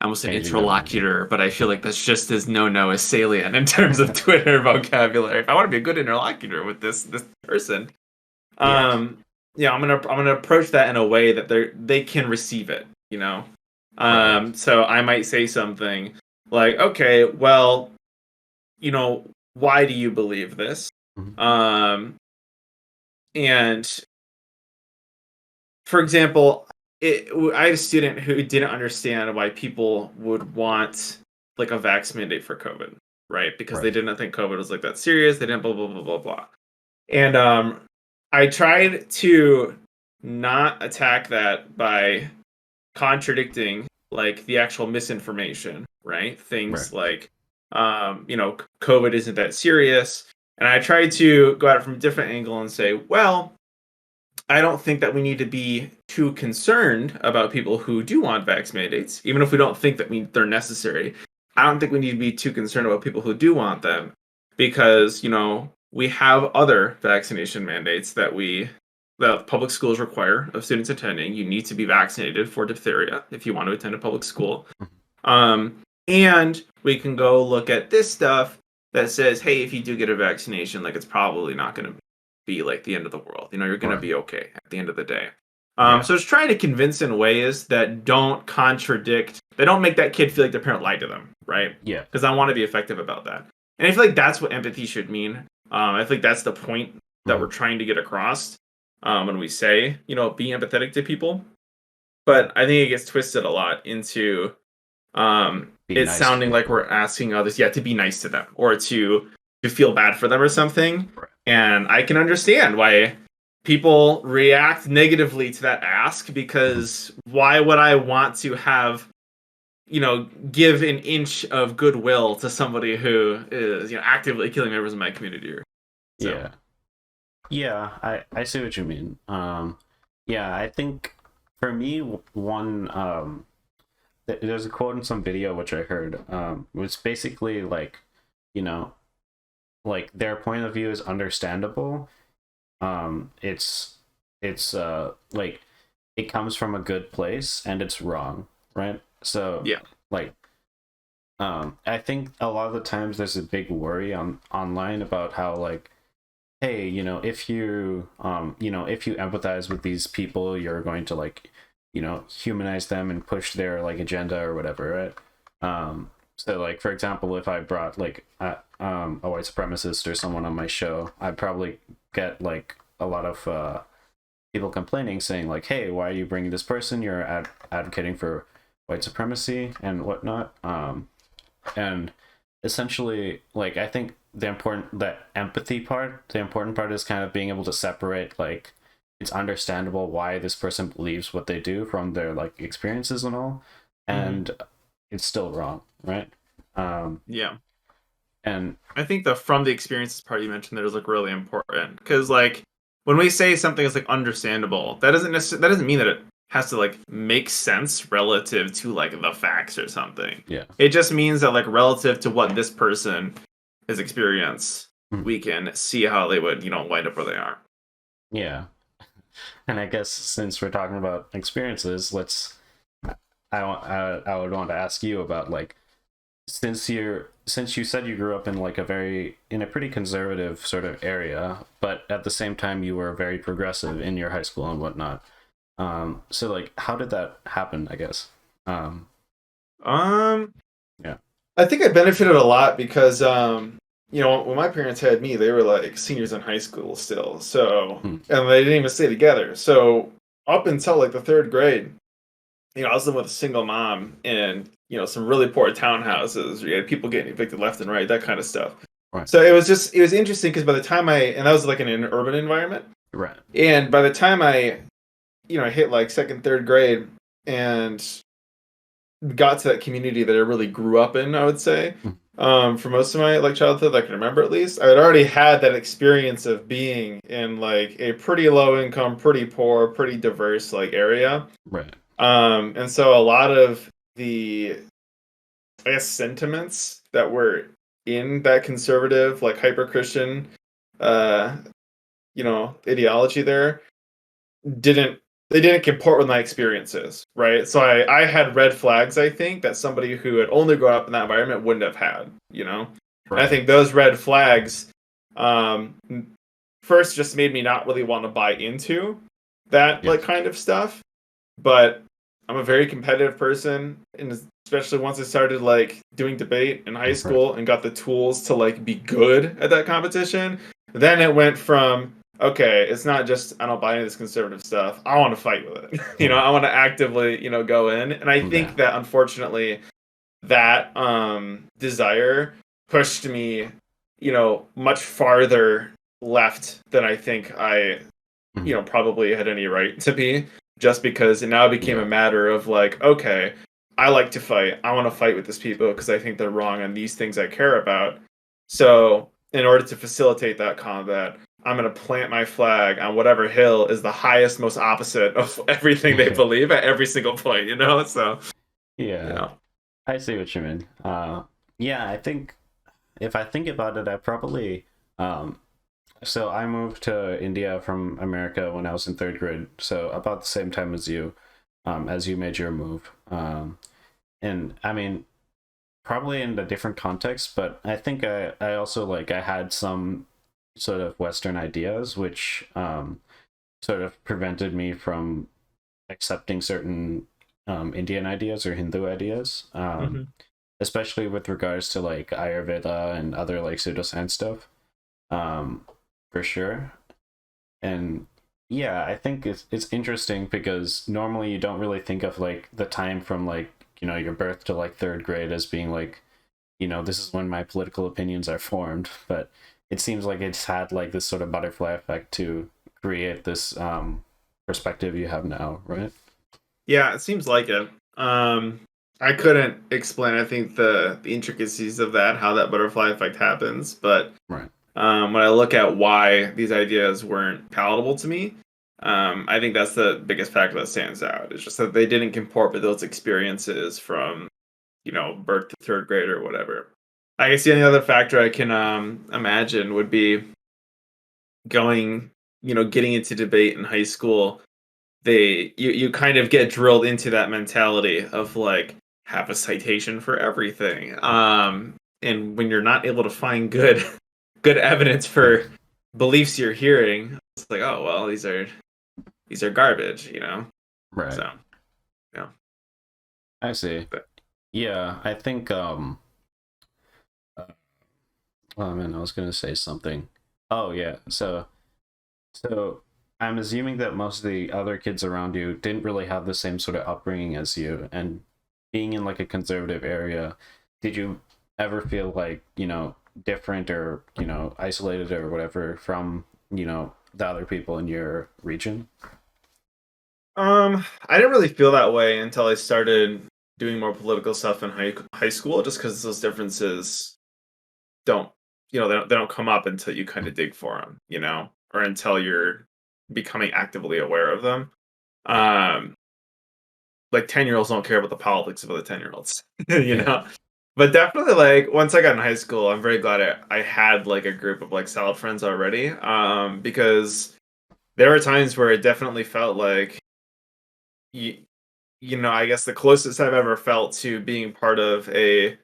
[SPEAKER 1] almost said
[SPEAKER 2] Changing them. Yeah.
[SPEAKER 1] interlocutor, but I feel like that's just as no as salient in terms of Twitter vocabulary. If I want to be a good interlocutor with this person,
[SPEAKER 2] Yeah.
[SPEAKER 1] um, yeah, I'm gonna approach that in a way that they can receive it,
[SPEAKER 2] Right.
[SPEAKER 1] So I might say something like, okay, well, why do you believe this?
[SPEAKER 2] Hmm.
[SPEAKER 1] Um, and for example, I had a student who didn't understand why people would want like a vax mandate for COVID, right? Because they
[SPEAKER 2] Right.
[SPEAKER 1] didn't think COVID was like that serious. They didn't blah blah blah blah blah. And I tried to not attack that by contradicting like the actual misinformation, right?
[SPEAKER 2] Right.
[SPEAKER 1] Things like, COVID isn't that serious. And I tried to go at it from a different angle and say, well, I don't think that we need to be too concerned about people who do want vax mandates, even if we don't think that they're necessary. I don't think we need to be too concerned about people who do want them because, we have other vaccination mandates that public schools require of students attending. You need to be vaccinated for diphtheria if you want to attend a public school.
[SPEAKER 2] Mhm.
[SPEAKER 1] And we can go look at this stuff that says, hey, if you do get a vaccination, like it's probably not going to be like the end of the world. You're going to
[SPEAKER 2] Right.
[SPEAKER 1] be okay at the end of the day.
[SPEAKER 2] Yeah.
[SPEAKER 1] So it's trying to convince in ways that they don't make that kid feel like their parent lied to them, right?
[SPEAKER 2] Yeah.
[SPEAKER 1] Because I want to be effective about that. And I feel like that's what empathy should mean. I think that's the point that
[SPEAKER 2] Hmm.
[SPEAKER 1] we're trying to get across when we say, be empathetic to people. But I think it gets twisted a lot into
[SPEAKER 2] Be
[SPEAKER 1] it's
[SPEAKER 2] nice to
[SPEAKER 1] sounding like
[SPEAKER 2] people.
[SPEAKER 1] we're asking others, yeah, to be nice to them or to feel bad for them or something.
[SPEAKER 2] Right.
[SPEAKER 1] And I can understand why people react negatively to that ask
[SPEAKER 2] Hmm.
[SPEAKER 1] because why would I want to have give an inch of goodwill to somebody who is actively killing members of my community? So
[SPEAKER 2] Yeah. Yeah. I see what you mean. Yeah. I think for me, one there's a quote in some video which I heard. Was basically like, you know, like their point of view is understandable. It's like it comes from a good place and it's wrong, right? So
[SPEAKER 1] yeah,
[SPEAKER 2] like I think a lot of the times there's a big worry on online about how like, hey, if you empathize with these people, you're going to like, humanize them and push their like agenda or whatever, right? So like for example, if I brought like a white supremacist or someone on my show, I'd probably get like a lot of people complaining, saying like, "Hey, why are you bringing this person? You're advocating for white supremacy and whatnot." And essentially, like I think the important part is kind of being able to separate like it's understandable why this person believes what they do from their like experiences and all,
[SPEAKER 1] Hmm.
[SPEAKER 2] and it's still wrong, right? Um,
[SPEAKER 1] Yeah.
[SPEAKER 2] and
[SPEAKER 1] I think the from the experiences part you mentioned there is like really important because like when we say something is like understandable, that doesn't mean that it has to like make sense relative to like the facts or something.
[SPEAKER 2] yeah.
[SPEAKER 1] It just means that like relative to what this person has experienced,
[SPEAKER 2] Mhm.
[SPEAKER 1] we can see how they would wind up where they are.
[SPEAKER 2] Yeah. And I guess since we're talking about experiences, I would want to ask you about like since you said you grew up in like in a pretty conservative sort of area, but at the same time you were very progressive in your high school and whatnot. So like how did that happen, I guess? Um,
[SPEAKER 1] Um,
[SPEAKER 2] yeah.
[SPEAKER 1] I think I benefited a lot because when my parents had me, they were like seniors in high school still. So,
[SPEAKER 2] Hmm.
[SPEAKER 1] and they didn't even stay together. So, up until like the third grade, I was living with a single mom in, some really poor townhouses. You had people getting evicted left and right, that kind of stuff.
[SPEAKER 2] Right.
[SPEAKER 1] So, it was interesting because by the time and that was like in an urban environment.
[SPEAKER 2] Right.
[SPEAKER 1] And by the time I hit like second, third grade and got to that community that I really grew up in, I would say.
[SPEAKER 2] Hmm.
[SPEAKER 1] For most of my like childhood, I can remember at least, I had already had that experience of being in like a pretty low income, pretty poor, pretty diverse like area.
[SPEAKER 2] Right.
[SPEAKER 1] And so a lot of the I guess sentiments that were in that conservative, like hyper Christian uh, ideology there didn't they didn't comport with my experiences, right? So I had red flags, I think, that somebody who had only grown up in that environment wouldn't have had. And I
[SPEAKER 2] Right.
[SPEAKER 1] think those red flags um first just made me not really want to buy into that
[SPEAKER 2] Yeah.
[SPEAKER 1] like kind of stuff. But I'm a very competitive person, and especially once I started like doing debate in high
[SPEAKER 2] Right.
[SPEAKER 1] school and got the tools to like be good at that competition, then it went from okay, it's not just I don't buy any of this conservative stuff. I want to fight with it.
[SPEAKER 2] Yeah.
[SPEAKER 1] I want to actively, go in. And I
[SPEAKER 2] Yeah.
[SPEAKER 1] think that unfortunately that desire pushed me, much farther left than I think I
[SPEAKER 2] Mhm.
[SPEAKER 1] probably had any right to be, just because it now became a
[SPEAKER 2] Yeah.
[SPEAKER 1] matter of like, okay, I like to fight. I want to fight with these people because I think they're wrong on these things I care about. So, in order to facilitate that combat, I'm going to plant my flag on whatever hill is the highest, most opposite of everything they
[SPEAKER 2] Yeah.
[SPEAKER 1] believe at every single point. So, you
[SPEAKER 2] Yeah.
[SPEAKER 1] know.
[SPEAKER 2] I see what you mean. Yeah, I think if I think about it, I probably um so I moved to India from America when I was in third grade, so about the same time as you made your move. And I mean, probably in a different context, but I think I also like I had some sort of Western ideas which sort of prevented me from accepting certain Indian ideas or Hindu ideas.
[SPEAKER 1] Mhm.
[SPEAKER 2] Especially with regards to like Ayurveda and other like pseudoscience stuff. Um, for sure. And yeah, I think it's interesting because normally you don't really think of like the time from like, your birth to like third grade as being like, this is when my political opinions are formed, but it seems like it's had like this sort of butterfly effect to create this perspective you have now, right?
[SPEAKER 1] Yeah, it seems like it. I couldn't explain, I think, the intricacies of that, how that butterfly effect happens, but
[SPEAKER 2] Right.
[SPEAKER 1] when I look at why these ideas weren't palatable to me, I think that's the biggest factor that stands out. It's just that they didn't comport with those experiences from, birth to third grade or whatever. I guess the only other factor I can imagine would be getting into debate in high school. You kind of get drilled into that mentality of like have a citation for everything. And when you're not able to find good evidence for beliefs you're hearing, it's like, oh well, these are garbage, you know.
[SPEAKER 2] Right.
[SPEAKER 1] So yeah.
[SPEAKER 2] I see.
[SPEAKER 1] But,
[SPEAKER 2] Yeah, I think oh man, I was gonna say something. Oh yeah, so I'm assuming that most of the other kids around you didn't really have the same sort of upbringing as you, and being in like a conservative area, did you ever feel like, different or, isolated or whatever from, the other people in your region?
[SPEAKER 1] I didn't really feel that way until I started doing more political stuff in high school, just because those differences don't, they don't come up until you kind of dig for them, or until you're becoming actively aware of them. Um, like 10-year-olds don't care about the politics of other 10-year-olds, you
[SPEAKER 2] Yeah.
[SPEAKER 1] know. But definitely, like once I got in high school, I'm very glad I had like a group of like solid friends already. Because there were times where it definitely felt like you, I guess the closest I've ever felt to being part of a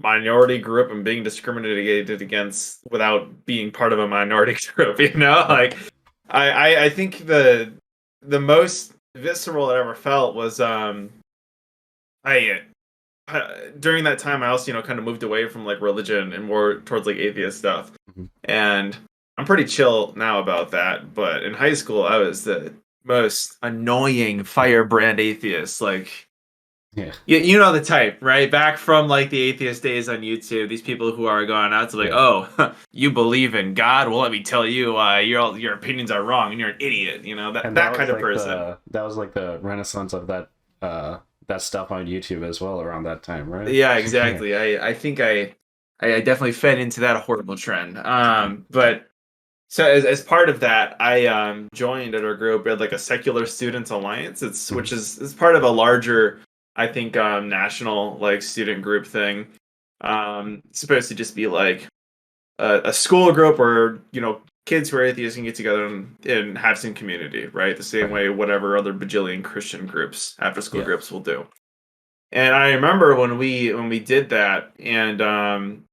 [SPEAKER 1] minority group and being discriminated against without being part of a minority group,
[SPEAKER 2] Right.
[SPEAKER 1] like I think the most visceral I ever felt was I during that time I also kind of moved away from like religion and more towards like atheist stuff,
[SPEAKER 2] Mhm.
[SPEAKER 1] and I'm pretty chill now about that, but in high school I was the most annoying firebrand atheist. Like,
[SPEAKER 2] Yeah.
[SPEAKER 1] you know the type, right? Back from like the atheist days on YouTube, these people who are going out to like,
[SPEAKER 2] Yeah.
[SPEAKER 1] oh, you believe in God? Well, let me tell you, your opinions are wrong, and you're an idiot.
[SPEAKER 2] And
[SPEAKER 1] That kind of person.
[SPEAKER 2] that was like the renaissance of that stuff on YouTube as well around that time, right?
[SPEAKER 1] Yeah,
[SPEAKER 2] Yeah.
[SPEAKER 1] exactly. I think I definitely fed into that horrible trend. But so as part of that, I joined at our group. We had like a secular students alliance.
[SPEAKER 2] Mhm.
[SPEAKER 1] It's part of a larger, I think, national like student group thing. It's supposed to just be like a school group where kids who are atheists can get together and have some community, right? The same
[SPEAKER 2] Right.
[SPEAKER 1] way whatever other bajillion Christian groups, after school
[SPEAKER 2] Yeah.
[SPEAKER 1] groups will do. And I remember when we did that, and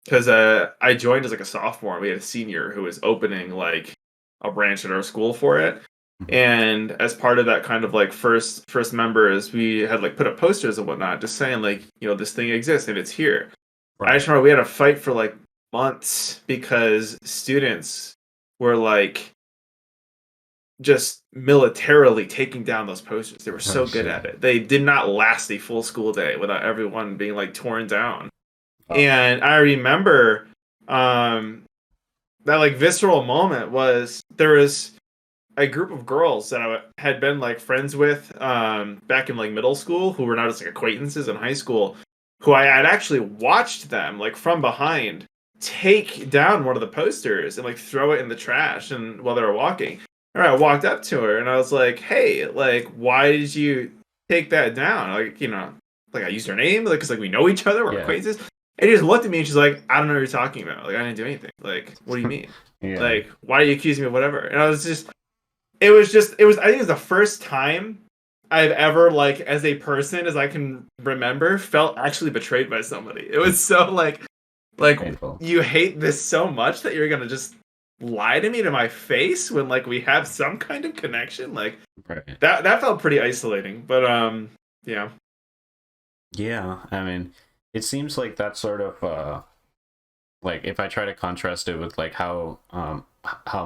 [SPEAKER 1] because I joined as like a sophomore, and we had a senior who was opening like a branch at our school for it.
[SPEAKER 2] Mhm.
[SPEAKER 1] And as part of that kind of like first members, we had like put up posters and whatnot, just saying like this thing exists and it's here. I
[SPEAKER 2] Right.
[SPEAKER 1] just remember we had a fight for like months because students were like just militarily taking down those posters. They were
[SPEAKER 2] I
[SPEAKER 1] so good
[SPEAKER 2] see.
[SPEAKER 1] at it. They did not last a full school day without everyone being like torn down.
[SPEAKER 2] Oh.
[SPEAKER 1] And I remember um that like visceral moment was there was a group of girls that I had been like friends with back in like middle school who were now just like acquaintances in high school, who I had actually watched them like from behind take down one of the posters and like throw it in the trash and while they were walking. All right, I walked up to her and I was like, "Hey, like, why did you take that down?" Like, like I used her name, like, because like we know each other, we're
[SPEAKER 2] Yeah.
[SPEAKER 1] acquaintances. And she just looked at me and she's like, "I don't know what you're talking about. Like, I didn't do anything. Like, what do you mean?
[SPEAKER 2] Yeah.
[SPEAKER 1] Like, why do you accuse me of whatever?" And I was just, it was I think it was the first time I've ever like as a person as I can remember felt actually betrayed by somebody. It was so like
[SPEAKER 2] Painful.
[SPEAKER 1] you hate this so much that you're gonna just lie to me to my face when like we have some kind of connection. Like
[SPEAKER 2] Right.
[SPEAKER 1] that felt pretty isolating. But yeah.
[SPEAKER 2] Yeah. I mean, it seems like that sort of like if I try to contrast it with like how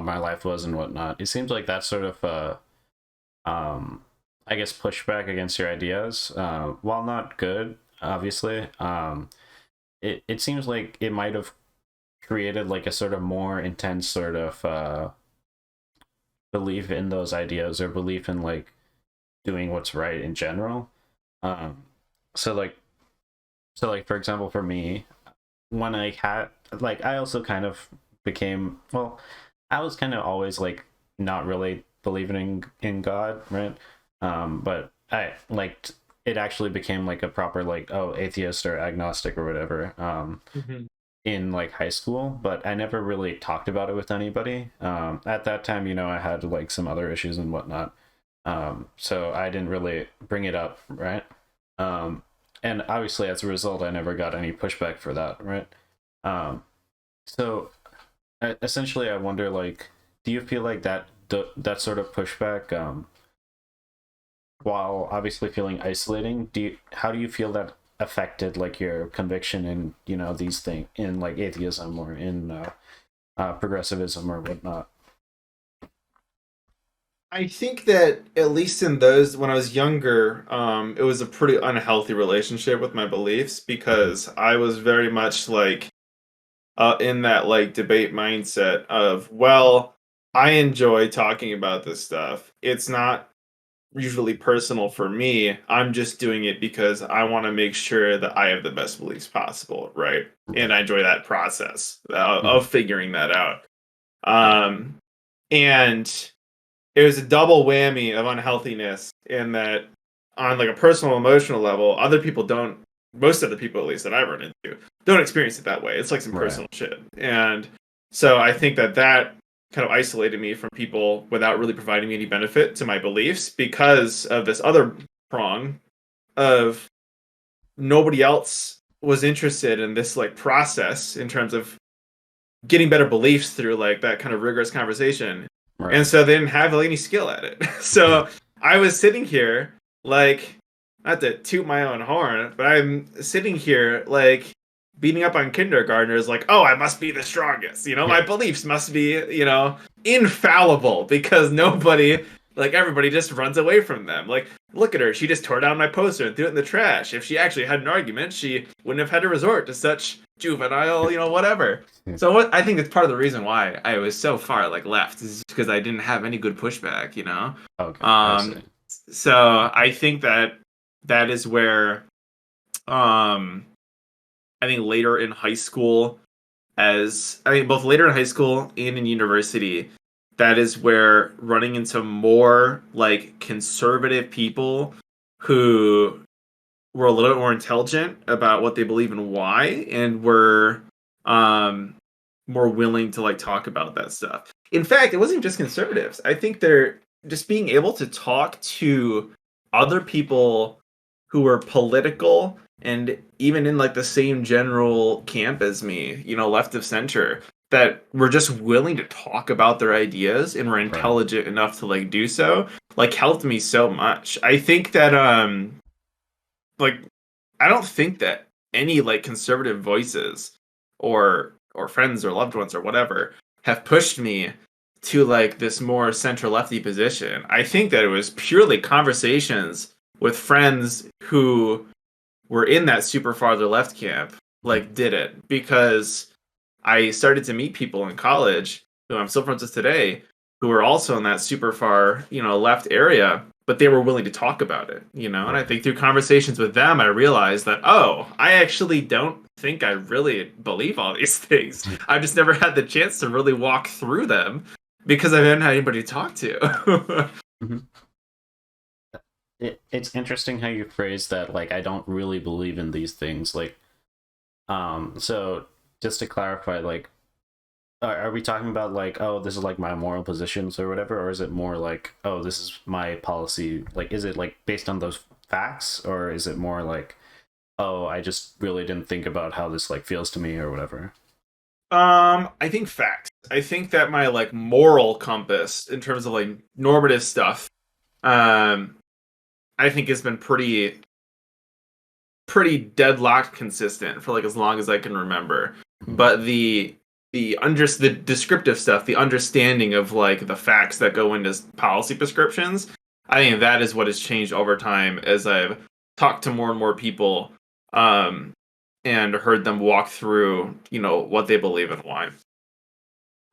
[SPEAKER 2] my life was and whatnot, it seems like that sort of I guess pushback against your ideas, while not good, obviously, it seems like it might have created like a sort of more intense sort of belief in those ideas or belief in like doing what's right in general. Um, so like for example, for me, when I had like I also kind of became well, I was kind of always like not really believing in God, right? But I like it actually became like a proper like atheist or agnostic or whatever
[SPEAKER 1] Mhm.
[SPEAKER 2] in like high school, but I never really talked about it with anybody. At that time, I had like some other issues and whatnot, so I didn't really bring it up, right? Um, and obviously as a result, I never got any pushback for that, right? Um, so essentially, I wonder, like, do you feel like that sort of pushback, while obviously feeling isolating, how do you feel that affected like your conviction in these things in like atheism or in progressivism or whatnot?
[SPEAKER 1] I think that at least in those when I was younger, it was a pretty unhealthy relationship with my beliefs
[SPEAKER 2] Mhm.
[SPEAKER 1] because I was very much like in that like debate mindset of, well, I enjoy talking about this stuff. It's not usually personal for me. I'm just doing it because I want to make sure that I have the best beliefs possible, right? And
[SPEAKER 2] Right.
[SPEAKER 1] I enjoy that process
[SPEAKER 2] Mhm.
[SPEAKER 1] of figuring that out.
[SPEAKER 2] Yeah.
[SPEAKER 1] Um, and it was a double whammy of unhealthiness in that on like a personal emotional level, other people don't most of the people at least that I've run into don't experience it that way. It's like some
[SPEAKER 2] Right.
[SPEAKER 1] personal shit. And so I think that that kind of isolated me from people without really providing me any benefit to my beliefs because of this other prong of nobody else was interested in this like process in terms of getting better beliefs through like that kind of rigorous conversation. And
[SPEAKER 2] Right.
[SPEAKER 1] so they didn't have like, any skill at it. So I was sitting here like not to toot my own horn, but I'm sitting here like beating up on kindergartners like, oh, I must be the strongest. My
[SPEAKER 2] Yeah.
[SPEAKER 1] beliefs must be, infallible because nobody like everybody just runs away from them. Like, look at her. She just tore down my poster and threw it in the trash. If she actually had an argument, she wouldn't have had to resort to such juvenile, whatever. So what I think that's part of the reason why I was so far like left is because I didn't have any good pushback.
[SPEAKER 2] Okay, I see.
[SPEAKER 1] Um, so I think that that is where I think later in high school, as I think both later in high school and in university, that is where running into more like conservative people who were a little bit more intelligent about what they believe and why, and were um, more willing to like talk about that stuff. In fact, it wasn't just conservatives. I think they're just being able to talk to other people who were political and even in like the same general camp as me, left of center, that were just willing to talk about their ideas and were
[SPEAKER 2] Right.
[SPEAKER 1] intelligent enough to like do so, like helped me so much. I think that like I don't think that any like conservative voices or friends or loved ones or whatever have pushed me to like this more center lefty position. I think that it was purely conversations with friends who were in that super farther left camp
[SPEAKER 2] Mhm.
[SPEAKER 1] like did it because I started to meet people in college who I'm still friends with today who were also in that super far, left area, but they were willing to talk about it. And I
[SPEAKER 2] Right.
[SPEAKER 1] think through conversations with them, I realized that, oh, I actually don't think I really believe all these things. I've just never had the chance to really walk through them because I haven't had anybody to talk to.
[SPEAKER 2] Mhm. It's interesting how you phrase that, like, I don't really believe in these things. Like, so just to clarify, like, are we talking about like, oh, this is like my moral positions or whatever, or is it more like, oh, this is my policy? Like, is it like based on those facts, or is it more like, oh, I just really didn't think about how this like feels to me or whatever?
[SPEAKER 1] I think facts. I think that my like moral compass in terms of like normative stuff, um, I think has been pretty deadlocked consistent for like as long as I can remember.
[SPEAKER 2] Mhm.
[SPEAKER 1] But the descriptive stuff, the understanding of like the facts that go into policy prescriptions, I think that is what has changed over time as I've talked to more and more people, um, and heard them walk through, what they believe and why.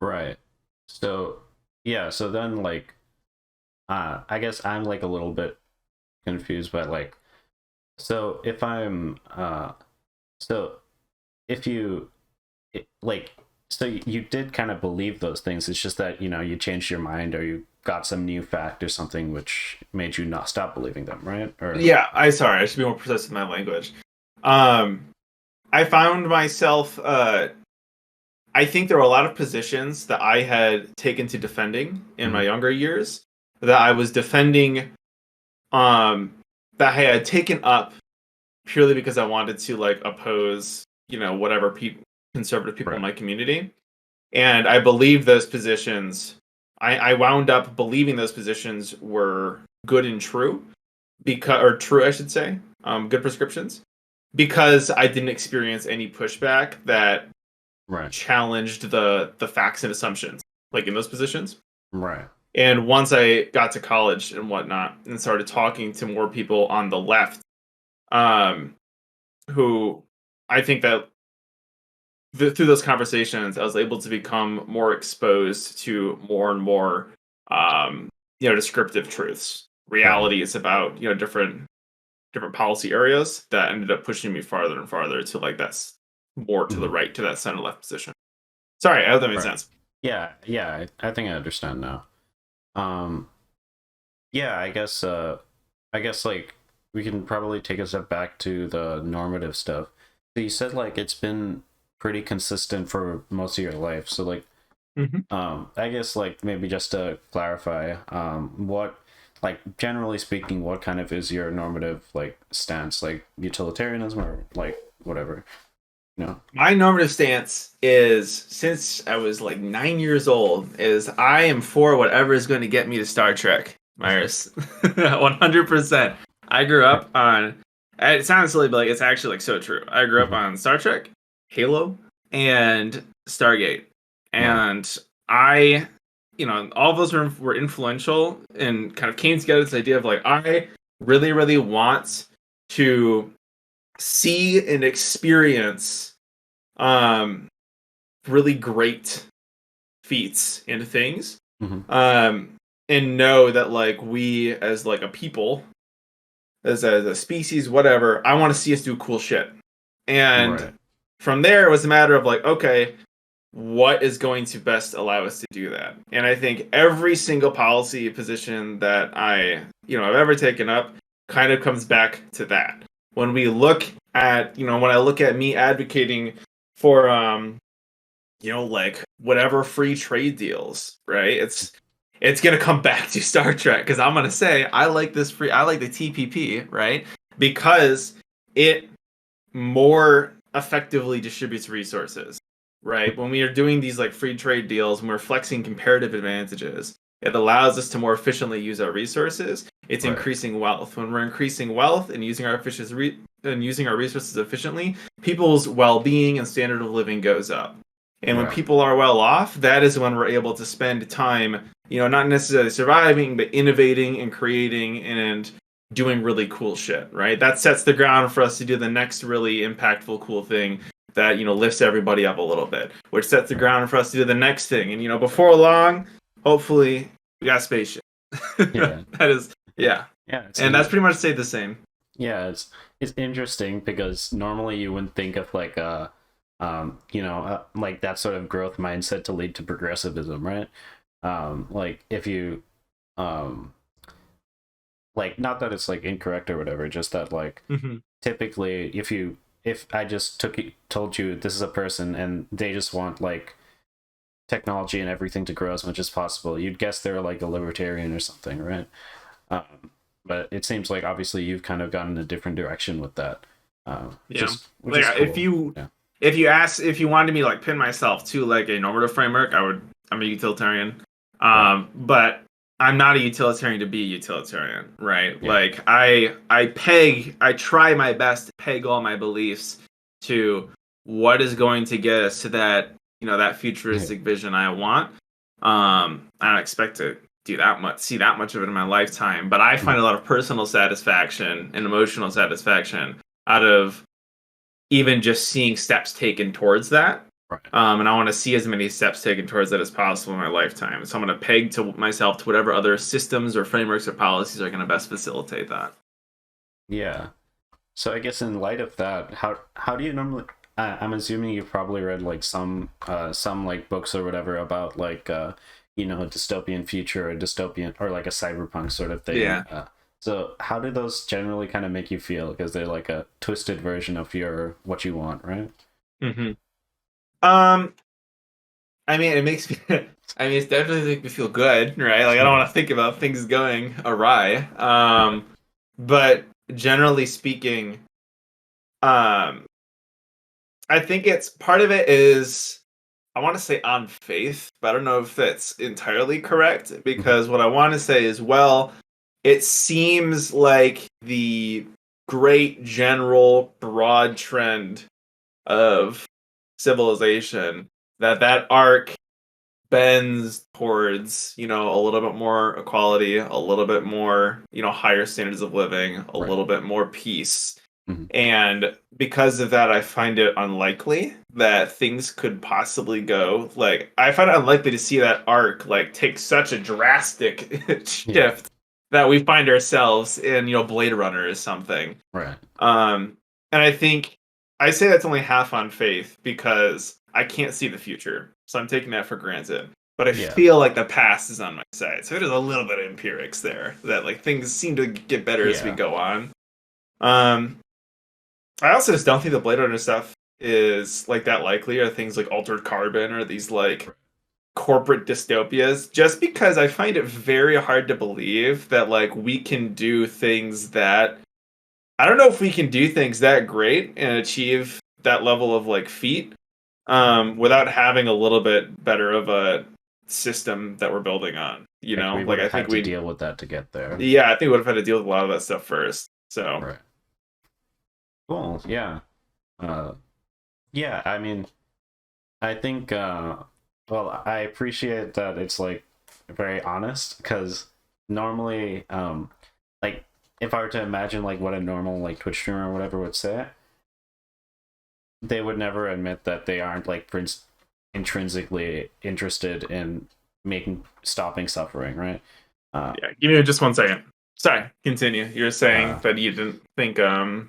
[SPEAKER 2] Right. So yeah, so then like, I guess I'm like a little bit confused, but like, so if I'm so if you like, so you did kind of believe those things, it's just that you changed your mind or you got some new fact or something which made you not stop believing them, right? Or
[SPEAKER 1] Yeah, I should be more precise with my language. Um, I found myself. I think there were a lot of positions that I had taken to defending in my
[SPEAKER 2] Mhm.
[SPEAKER 1] younger years that I was defending. Um, that I had taken up purely because I wanted to like oppose, whatever conservative people in
[SPEAKER 2] Right.
[SPEAKER 1] my community. And I believed those positions. I wound up believing those positions were good and true, true, I should say, good prescriptions, because I didn't experience any pushback that
[SPEAKER 2] Right.
[SPEAKER 1] challenged the facts and assumptions, like in those positions.
[SPEAKER 2] Right.
[SPEAKER 1] And once I got to college and whatnot, and started talking to more people on the left, um, who I think that through those conversations, I was able to become more exposed to more and more, descriptive truths.
[SPEAKER 2] Right.
[SPEAKER 1] Reality is about different policy areas that ended up pushing me farther and farther to like that's more to the
[SPEAKER 2] Mhm.
[SPEAKER 1] right to that center left position. Sorry, I hope that made
[SPEAKER 2] Right.
[SPEAKER 1] sense.
[SPEAKER 2] Yeah. Yeah. I think I understand now. Um. Yeah. I guess like we can probably take a step back to the normative stuff. So you said like it's been pretty consistent for most of your life. So like
[SPEAKER 1] Hmm.
[SPEAKER 2] I guess like maybe just to clarify, what like generally speaking, what kind of is your normative like stance, like utilitarianism or like whatever, you know?
[SPEAKER 1] My normative stance is since I was like 9 years old, is I am for whatever is going to get me to Star Trek, Mirus. 100%. I grew up on. It sounds silly, but like it's actually like so true. I grew up
[SPEAKER 2] Mhm.
[SPEAKER 1] on Star Trek, Halo, and Stargate,
[SPEAKER 2] Right.
[SPEAKER 1] and I, all of those were influential and kind of came together. This idea of like I really, really want to see and experience um really great feats and things,
[SPEAKER 2] Hmm.
[SPEAKER 1] um and know that like we as like a people, as a species, whatever, I want to see us do cool shit. And
[SPEAKER 2] Right.
[SPEAKER 1] from there it was a matter of like, okay, what is going to best allow us to do that? And I think every single policy position that I've ever taken up kind of comes back to that. When we look at, when I look at me advocating for like whatever free trade deals, right? It's gonna come back to Star Trek because I'm gonna say I like the TPP, right? Because it more effectively distributes resources, right? When we are doing these like free trade deals and we're flexing comparative advantages, it allows us to more efficiently use our resources. It's
[SPEAKER 2] Right.
[SPEAKER 1] increasing wealth. When we're increasing wealth and using our resources efficiently, people's well-being and standard of living goes up. And when
[SPEAKER 2] Right.
[SPEAKER 1] people are well off, that is when we're able to spend time, not necessarily surviving, but innovating and creating and doing really cool shit, right? That sets the ground for us to do the next really impactful, cool thing that, lifts everybody up a little bit, which sets the
[SPEAKER 2] Right.
[SPEAKER 1] ground for us to do the next thing. And, before long, hopefully, we got spaceship.
[SPEAKER 2] Yeah.
[SPEAKER 1] That is, yeah.
[SPEAKER 2] Yeah. It's
[SPEAKER 1] And that's pretty much stayed the same.
[SPEAKER 2] yeah. It's interesting because normally you wouldn't think of like like that sort of growth mindset to lead to progressivism, right? Like if you um like not that it's like incorrect or whatever, just that like
[SPEAKER 1] Hmm.
[SPEAKER 2] typically if I just told you this is a person and they just want like technology and everything to grow as much as possible, you'd guess they're like a libertarian or something, right? But it seems like obviously you've kind of gone in a different direction with that, which
[SPEAKER 1] Yeah.
[SPEAKER 2] is
[SPEAKER 1] Like if
[SPEAKER 2] cool.
[SPEAKER 1] you
[SPEAKER 2] Yeah.
[SPEAKER 1] if you wanted me to like pin myself to like a normative framework, I'm a utilitarian.
[SPEAKER 2] Right.
[SPEAKER 1] But I'm not a utilitarian to be a utilitarian, right?
[SPEAKER 2] Yeah.
[SPEAKER 1] Like I try my best to peg all my beliefs to what is going to get us to that
[SPEAKER 2] Yeah.
[SPEAKER 1] futuristic vision I want. I don't expect to see that much of it in my lifetime, but I find a
[SPEAKER 2] Mhm.
[SPEAKER 1] lot of personal satisfaction and emotional satisfaction out of even just seeing steps taken towards that.
[SPEAKER 2] Right.
[SPEAKER 1] And I want to see as many steps taken towards that as possible in my lifetime. So I'm going to peg to myself to whatever other systems or frameworks or policies are going to best facilitate that.
[SPEAKER 2] Yeah. So I guess in light of that, how do you normally? I'm assuming you've probably read like some like books or whatever about like a dystopian future or dystopian or like a cyberpunk sort of thing.
[SPEAKER 1] Yeah.
[SPEAKER 2] So how do those generally kind of make you feel? Because they're like a twisted version of your what you want, right?
[SPEAKER 1] Hmm. Um, I mean, it makes me. I mean, it's definitely make me feel good, right? Like I don't want to think about things going awry.
[SPEAKER 2] Right.
[SPEAKER 1] But generally speaking, Um, I think it's part of it is I want to say on faith, but I don't know if that's entirely correct
[SPEAKER 2] Mhm.
[SPEAKER 1] because what I want to say is, well, it seems like the great general broad trend of civilization that arc bends towards, a little bit more equality, a little bit more, higher standards of living, a
[SPEAKER 2] Right.
[SPEAKER 1] little bit more peace.
[SPEAKER 2] Mhm.
[SPEAKER 1] And because of that, I find it unlikely that things could possibly go like I find it unlikely to see that arc like take such a drastic
[SPEAKER 2] Yeah.
[SPEAKER 1] shift that we find ourselves in, Blade Runner or something.
[SPEAKER 2] Right.
[SPEAKER 1] Um, and I think I say that's only half on faith because I can't see the future. So I'm taking that for granted. But I
[SPEAKER 2] Yeah.
[SPEAKER 1] feel like the past is on my side. So there's a little bit of empirics there that like things seem to get better as we
[SPEAKER 2] Yeah.
[SPEAKER 1] go on. Um, I also just don't think the Blade Runner stuff is like that likely, or things like Altered Carbon or these like corporate dystopias, just because I find it very hard to believe that like we can do things that I don't know if we can do things that great and achieve that level of like feat without having a little bit better of a system that we're building on.
[SPEAKER 2] Like we
[SPEAKER 1] Like
[SPEAKER 2] would
[SPEAKER 1] I
[SPEAKER 2] have
[SPEAKER 1] think
[SPEAKER 2] had to
[SPEAKER 1] we,
[SPEAKER 2] deal with that to get there.
[SPEAKER 1] yeah, I think we'd have had to deal with a lot of that stuff first. So
[SPEAKER 2] Right. Cool. Yeah. Uh, yeah. I mean, I think. Well, I appreciate that it's like very honest because normally, like if I were to imagine like what a normal like Twitch streamer or whatever would say, they would never admit that they aren't like intrinsically interested in making stopping suffering, right? Uh,
[SPEAKER 1] yeah, give me just 1 second. Sorry, continue. You're saying
[SPEAKER 2] uh,
[SPEAKER 1] that you didn't think yeah,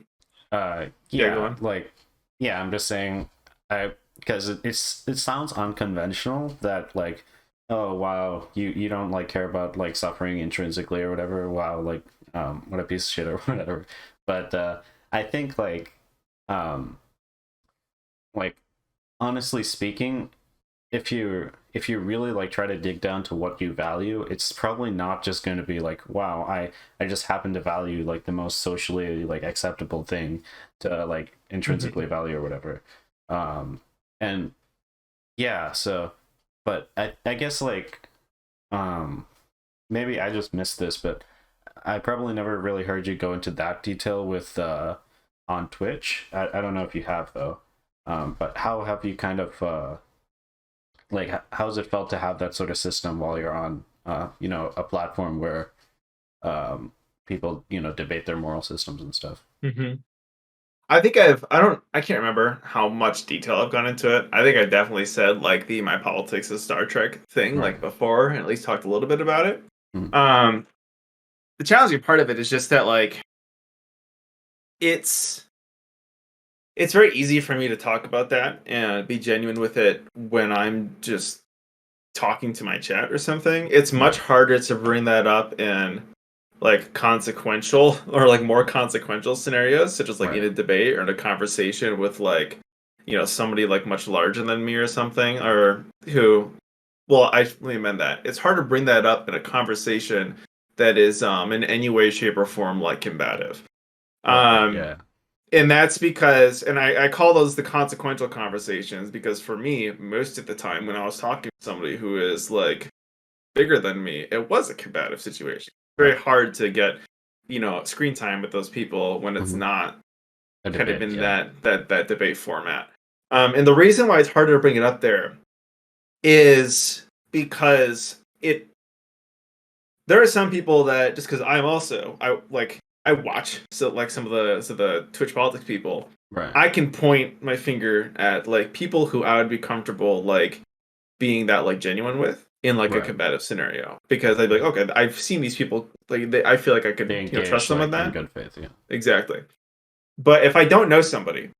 [SPEAKER 1] go
[SPEAKER 2] yeah,
[SPEAKER 1] on.
[SPEAKER 2] like yeah, I'm just saying, I because it sounds unconventional that like, oh wow, you don't like care about like suffering intrinsically or whatever. Wow, like what a piece of shit or whatever. But I think um like honestly speaking, if you really like try to dig down to what you value, it's probably not just going to be like, wow, I just happen to value like the most socially like acceptable thing to like intrinsically
[SPEAKER 1] Mhm.
[SPEAKER 2] value or whatever. And yeah, so but I guess like um maybe I just missed this, but I probably never really heard you go into that detail with on Twitch. I don't know if you have though. But how have you kind of like how's it felt to have that sort of system while you're on a platform where people debate their moral systems and stuff?
[SPEAKER 1] Mhm. I can't remember how much detail I've gone into it. I think I definitely said like the my politics is Star Trek thing
[SPEAKER 2] Right.
[SPEAKER 1] like before, and at least talked a little bit about it.
[SPEAKER 2] Mm.
[SPEAKER 1] Um, the challenging part of it is just that like it's it's very easy for me to talk about that and be genuine with it when I'm just talking to my chat or something. It's much
[SPEAKER 2] Right.
[SPEAKER 1] harder to bring that up in like consequential or like more consequential scenarios, such as like in
[SPEAKER 2] Right.
[SPEAKER 1] a debate or in a conversation with like, somebody like much larger than me or something, or who, well, let me amend that. It's hard to bring that up in a conversation that is in any way, shape, or form like combative.
[SPEAKER 2] Okay.
[SPEAKER 1] Um,
[SPEAKER 2] Yeah.
[SPEAKER 1] and that's because, and I call those the consequential conversations because for me, most of the time when I was talking to somebody who is like bigger than me, it was a combative situation. Very
[SPEAKER 2] Right.
[SPEAKER 1] hard to get, screen time with those people when it's
[SPEAKER 2] Hmm.
[SPEAKER 1] not
[SPEAKER 2] A
[SPEAKER 1] kind of
[SPEAKER 2] debate.
[SPEAKER 1] in
[SPEAKER 2] Yeah.
[SPEAKER 1] that debate format. And the reason why it's harder to bring it up there is because there are some people that just because I watch so like some of the Twitch politics people,
[SPEAKER 2] Right.
[SPEAKER 1] I can point my finger at like people who I would be comfortable like being that like genuine with in like a
[SPEAKER 2] Right.
[SPEAKER 1] combative scenario because I'd be like, okay, I've seen these people like I feel like I
[SPEAKER 2] They
[SPEAKER 1] could trust
[SPEAKER 2] engaged
[SPEAKER 1] them with
[SPEAKER 2] like in
[SPEAKER 1] that.
[SPEAKER 2] good faith. Yeah.
[SPEAKER 1] Exactly. But if I don't know somebody,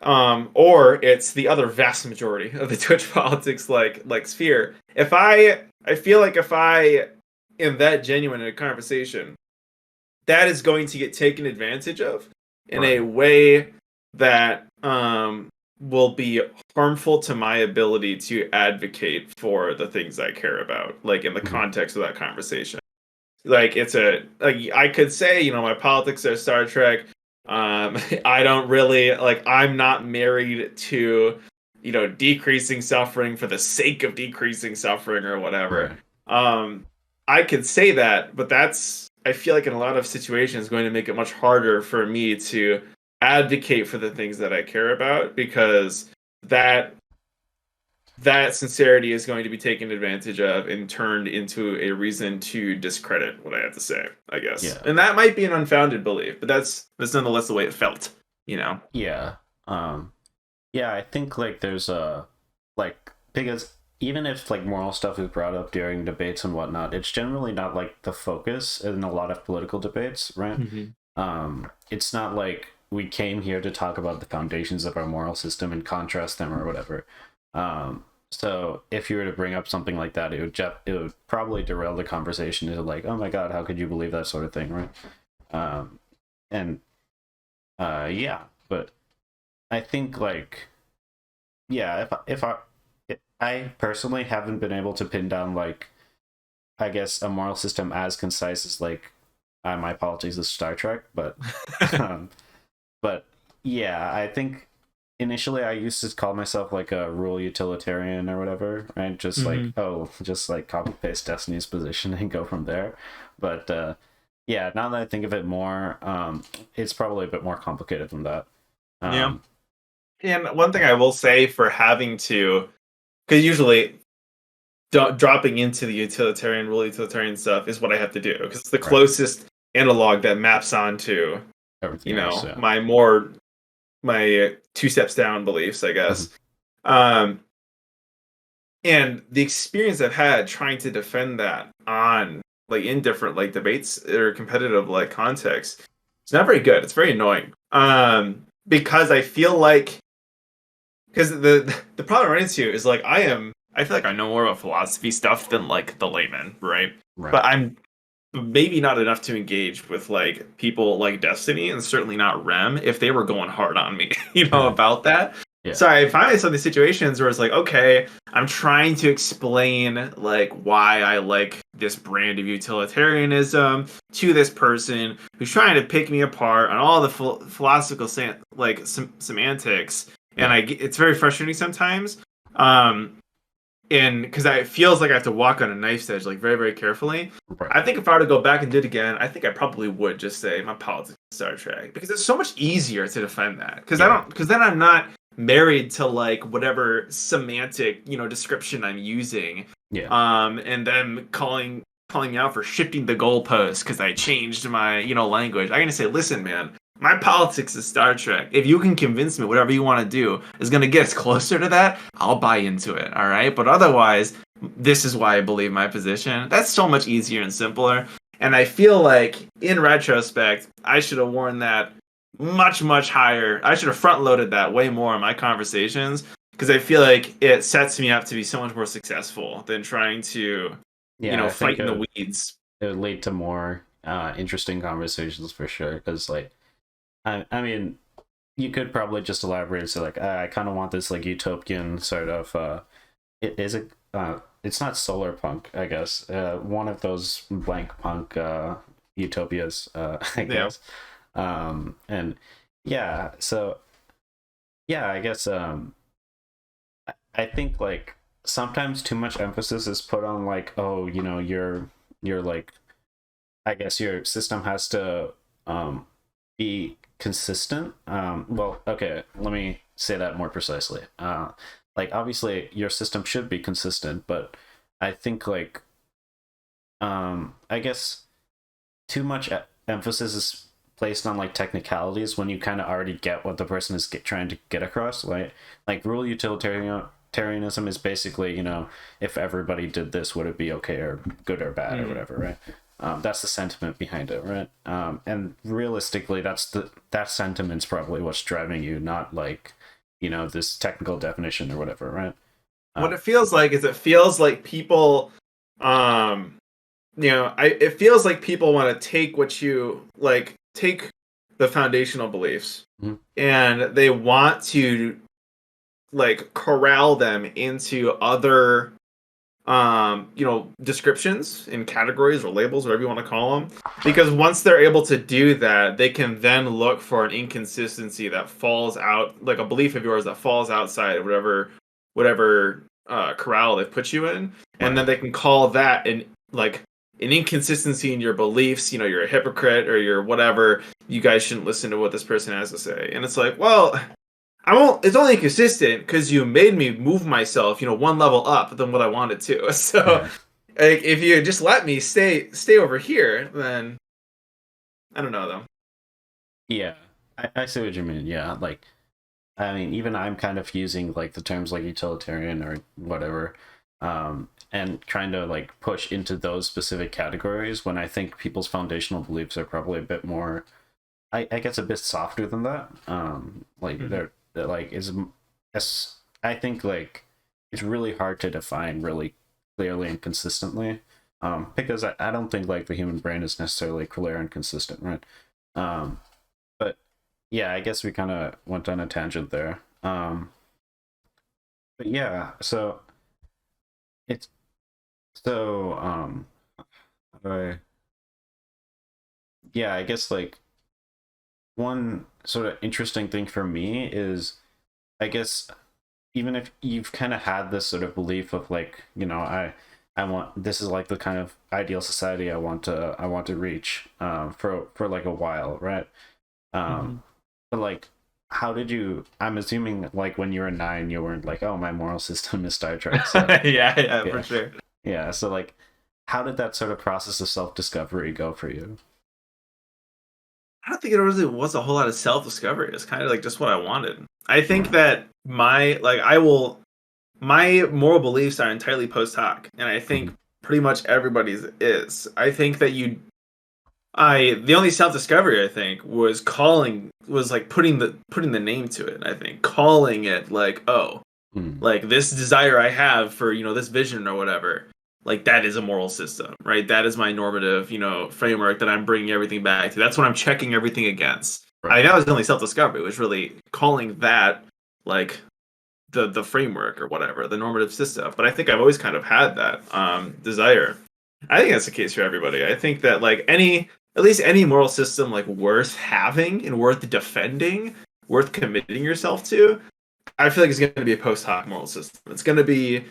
[SPEAKER 2] Mm.
[SPEAKER 1] or it's the other vast majority of the Twitch politics like sphere, if I feel like if I am that genuine in a conversation, that is going to get taken advantage of in a
[SPEAKER 2] Right.
[SPEAKER 1] way that will be harmful to my ability to advocate for the things I care about, like in the
[SPEAKER 2] Hmm.
[SPEAKER 1] context of that conversation. Like it's a like I could say, my politics are Star Trek, I don't really like. I'm not married to, decreasing suffering for the sake of decreasing suffering or whatever.
[SPEAKER 2] Right.
[SPEAKER 1] Um, I could say that, but I feel like in a lot of situations going to make it much harder for me to advocate for the things that I care about, because that that sincerity is going to be taken advantage of and turned into a reason to discredit what I have to say, I guess.
[SPEAKER 2] Yeah.
[SPEAKER 1] And that might be an unfounded belief, but that's nonetheless the way it felt, you know.
[SPEAKER 2] Yeah. Um, yeah, I think like there's a like because even if like moral stuff is brought up during debates and whatnot, it's generally not like the focus in a lot of political debates, right?
[SPEAKER 1] Mhm.
[SPEAKER 2] It's not like we came here to talk about the foundations of our moral system and contrast them or whatever. So if you were to bring up something like that, it would probably derail the conversation into like, oh my god, how could you believe that sort of thing, right? Um, and yeah, but I think like yeah, if I personally haven't been able to pin down like I guess a moral system as concise as like my politics is Star Trek, but um, but yeah, I think initially I used to call myself like a rule utilitarian or whatever, right? Just like
[SPEAKER 1] Mhm.
[SPEAKER 2] just like copy paste Destiny's position and go from there. But yeah, now that I think of it more, it's probably a bit more complicated than that.
[SPEAKER 1] Yeah.
[SPEAKER 2] Um,
[SPEAKER 1] And one thing I will say for having to, because usually dropping into the utilitarian, rule utilitarian stuff is what I have to do, because it's the
[SPEAKER 2] right,
[SPEAKER 1] closest analog that maps onto,
[SPEAKER 2] everything else, yeah.
[SPEAKER 1] my two steps down beliefs, I
[SPEAKER 2] Mhm.
[SPEAKER 1] guess. Um, and the experience I've had trying to defend that on like in different like debates or competitive like contexts, it's not very good. It's very annoying. Because I feel like, because the problem I run into is like I feel like I know more about philosophy stuff than like the layman, right?
[SPEAKER 2] Right.
[SPEAKER 1] But I'm maybe not enough to engage with like people like Destiny, and certainly not Rem if they were going hard on me, about that.
[SPEAKER 2] Yeah.
[SPEAKER 1] So I find myself in these situations where it's like, okay, I'm trying to explain like why I like this brand of utilitarianism to this person who's trying to pick me apart on all the philosophical semantics, and
[SPEAKER 2] Yeah.
[SPEAKER 1] it's very frustrating sometimes. Um, and because it feels like I have to walk on a knife's edge, like very, very carefully.
[SPEAKER 2] Right.
[SPEAKER 1] I think if I were to go back and do it again, I think I probably would just say my politics is Star Trek, because it's so much easier to defend that.
[SPEAKER 2] Yeah.
[SPEAKER 1] Because then I'm not married to like whatever semantic description I'm using,
[SPEAKER 2] Yeah.
[SPEAKER 1] and then calling me out for shifting the goalpost because I changed my language. I'm gonna say, listen, man, my politics is Star Trek. If you can convince me whatever you want to do is going to get us closer to that, I'll buy into it. All right. But otherwise, this is why I believe my position. That's so much easier and simpler. And I feel like in retrospect, I should have worn that much, much higher. I should have front loaded that way more in my conversations, because I feel like it sets me up to be so much more successful than trying to,
[SPEAKER 2] Yeah, I
[SPEAKER 1] fight
[SPEAKER 2] think
[SPEAKER 1] in the weeds.
[SPEAKER 2] it would lead to more interesting conversations for sure. Because like, I mean, you could probably just elaborate and say like, I kind of want this like utopian sort of. It is a. It's not solar punk, I guess. One of those blank punk utopias, I
[SPEAKER 1] Yeah.
[SPEAKER 2] guess. And yeah, so yeah, I guess I think like sometimes too much emphasis is put on like, oh, you're like I guess your system has to be consistent. Well, okay, let me say that more precisely. Like obviously your system should be consistent, but I think like I guess too much emphasis is placed on like technicalities when you kind of already get what the person is trying to get across. Like rule utilitarianism is basically, if everybody did this, would it be okay or good or bad or
[SPEAKER 1] Mm.
[SPEAKER 2] whatever, right? That's the sentiment behind it, right? And realistically, that sentiment's probably what's driving you, not like this technical definition or whatever, right?
[SPEAKER 1] What
[SPEAKER 2] Uh,
[SPEAKER 1] it feels like is, it feels like people, um it feels like people want to take what you like take the foundational beliefs,
[SPEAKER 2] mhm,
[SPEAKER 1] and they want to like corral them into other descriptions and categories or labels, whatever you want to call them. Because once they're able to do that, they can then look for an inconsistency that falls out, like a belief of yours that falls outside of whatever corral they've put you in, and then
[SPEAKER 2] Right.
[SPEAKER 1] they can call that an inconsistency in your beliefs. You're a hypocrite or you're whatever. You guys shouldn't listen to what this person has to say. And it's like, well, I won't. It's only consistent because you made me move myself, one level up than what I wanted to. So,
[SPEAKER 2] Yeah.
[SPEAKER 1] like, if you just let me stay over here, then I don't know though.
[SPEAKER 2] Yeah. I see what you mean. Yeah. Like, I mean, even I'm kind of using like the terms like utilitarian or whatever, and trying to like push into those specific categories when I think people's foundational beliefs are probably a bit more, I guess, a bit softer than that. Like
[SPEAKER 1] Mhm.
[SPEAKER 2] they're like I think like it's really hard to define really clearly and consistently, because I don't think like the human brain is necessarily clear and consistent, right? Um, but yeah, I guess we kind of went on a tangent there. But yeah, so it's so how do yeah, I guess like one sort of interesting thing for me is, I guess, even if you've kind of had this sort of belief of like, I want, this is like the kind of ideal society I want to reach, for like a while, right? um
[SPEAKER 1] Mhm.
[SPEAKER 2] but like, how did you, I'm assuming like when you were 9 you weren't like, oh, my moral system is Star Trek, so
[SPEAKER 1] Yeah, yeah, for
[SPEAKER 2] yeah.
[SPEAKER 1] sure.
[SPEAKER 2] Yeah, so like, how did that sort of process of self-discovery go for you?
[SPEAKER 1] I don't think it really was a whole lot of self discovery. It's kind of like just what I wanted. I think
[SPEAKER 2] Right.
[SPEAKER 1] that my moral beliefs are entirely post hoc, and I think
[SPEAKER 2] Mhm.
[SPEAKER 1] pretty much everybody's is. I think that I the only self discovery I think was like putting the name to it. I think calling it like, oh,
[SPEAKER 2] Mhm.
[SPEAKER 1] like this desire I have for this vision or whatever, like that is a moral system, right? That is my normative framework that I'm bringing everything back to. That's what I'm checking everything against.
[SPEAKER 2] Right.
[SPEAKER 1] That was the only self discovery, was really calling that like the framework or whatever, the normative system. But I think I've always kind of had that desire. I think that's the case for everybody. I think that like at least any moral system like worth having and worth defending, worth committing yourself to, I feel like it's going to be a post hoc moral system. It's going to be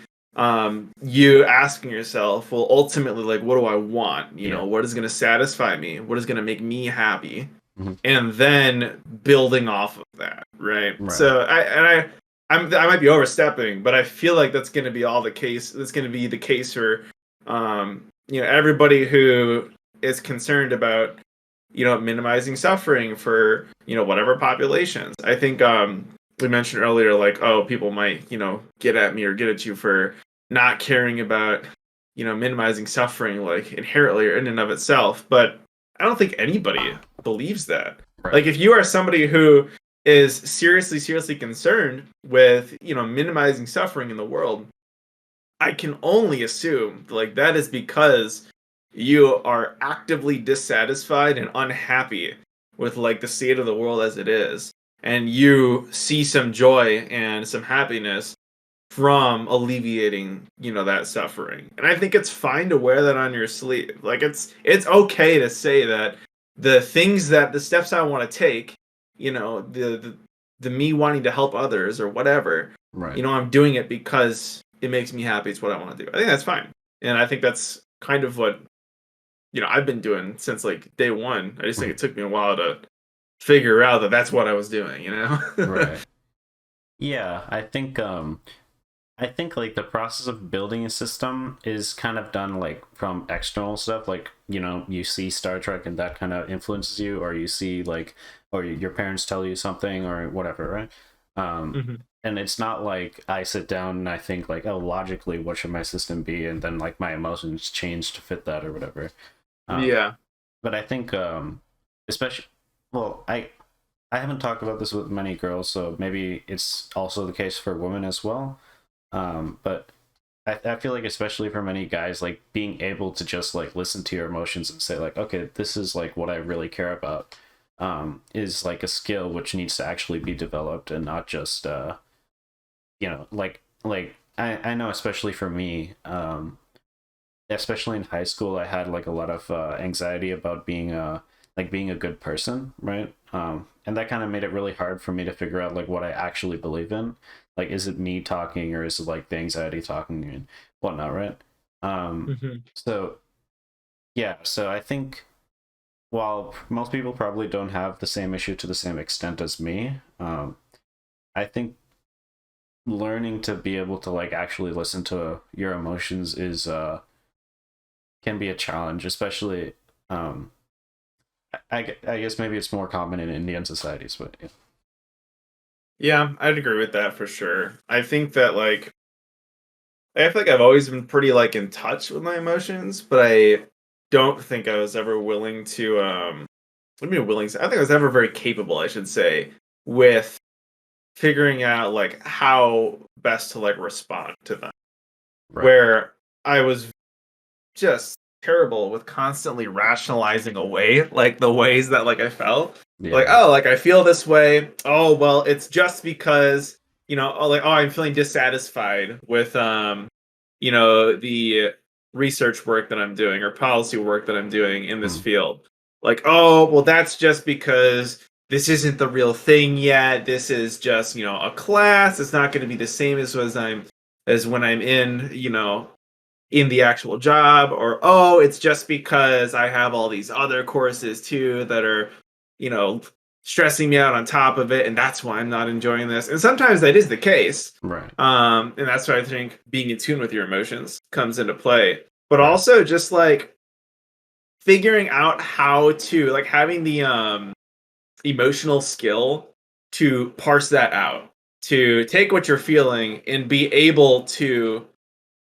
[SPEAKER 1] you asking yourself, well, ultimately, like, what do I want?
[SPEAKER 2] Yeah.
[SPEAKER 1] What is going to satisfy me? What is going to make me happy?
[SPEAKER 2] Mhm.
[SPEAKER 1] And then building off of that, right?
[SPEAKER 2] Right.
[SPEAKER 1] So I might be overstepping, but I feel like that's going to be all the case. That's going to be the case for everybody who is concerned about minimizing suffering for whatever populations. I think we mentioned earlier, like, oh, people might get at me or get at you for not caring about minimizing suffering, like inherently or in and of itself. But I don't think anybody believes that.
[SPEAKER 2] Right.
[SPEAKER 1] Like, if you are somebody who is seriously concerned with minimizing suffering in the world, I can only assume like that is because you are actively dissatisfied and unhappy with like the state of the world as it is, and you see some joy and some happiness from alleviating that suffering. And I think it's fine to wear that on your sleeve. Like, it's okay to say that the steps I want to take, the me wanting to help others or whatever,
[SPEAKER 2] Right.
[SPEAKER 1] I'm doing it because it makes me happy. It's what I want to do. I think that's fine. And I think that's kind of what I've been doing since like day one. I just think
[SPEAKER 2] Mhm.
[SPEAKER 1] it took me a while to figure out that that's what I was doing.
[SPEAKER 2] Right. Yeah, I think like the process of building a system is kind of done like from external stuff, like, you see Star Trek and that kind of influences you, or you see like, or your parents tell you something or whatever, right? um
[SPEAKER 1] Hmm.
[SPEAKER 2] and it's not like I sit down and I think like, oh, logically what should my system be, and then like my emotions change to fit that or whatever. um
[SPEAKER 1] Yeah.
[SPEAKER 2] but I think, especially, well, I haven't talked about this with many girls, so maybe it's also the case for women as well. But I feel like, especially for many guys, like being able to just like listen to your emotions and say like, okay, this is like what I really care about, is like a skill which needs to actually be developed, and not just like I know, especially for me, especially in high school, I had like a lot of anxiety about being a good person, right? And that kind of made it really hard for me to figure out like what I actually believe in. Like, is it me talking or is it like the anxiety talking and whatnot, right?
[SPEAKER 1] Hmm.
[SPEAKER 2] So yeah, so I think while most people probably don't have the same issue to the same extent as me, I think learning to be able to like actually listen to your emotions is can be a challenge, especially I guess maybe it's more common in Indian societies, but yeah.
[SPEAKER 1] Yeah, I'd agree with that for sure. I think that like I feel like I've always been pretty like in touch with my emotions, but I don't think I was ever willing to what do you mean willing to, I think I was ever very capable, I should say, with figuring out like how best to like respond to them.
[SPEAKER 2] Right.
[SPEAKER 1] Where I was just terrible with constantly rationalizing away like the ways that like I felt. Like,
[SPEAKER 2] Yeah.
[SPEAKER 1] oh, like I feel this way. Oh, well, it's just because, oh, like, oh, I'm feeling dissatisfied with the research work that I'm doing or policy work that I'm doing in this
[SPEAKER 2] Hmm.
[SPEAKER 1] field. Like, oh, well, that's just because this isn't the real thing yet. This is just, a class. It's not going to be the same as when I'm in the actual job, or oh, it's just because I have all these other courses too that are you know stressing me out on top of it, and that's why I'm not enjoying this. And sometimes that is the case,
[SPEAKER 2] Right.
[SPEAKER 1] and that's why I think being in tune with your emotions comes into play, but
[SPEAKER 2] Right.
[SPEAKER 1] also just like figuring out how to like having the emotional skill to parse that out, to take what you're feeling and be able to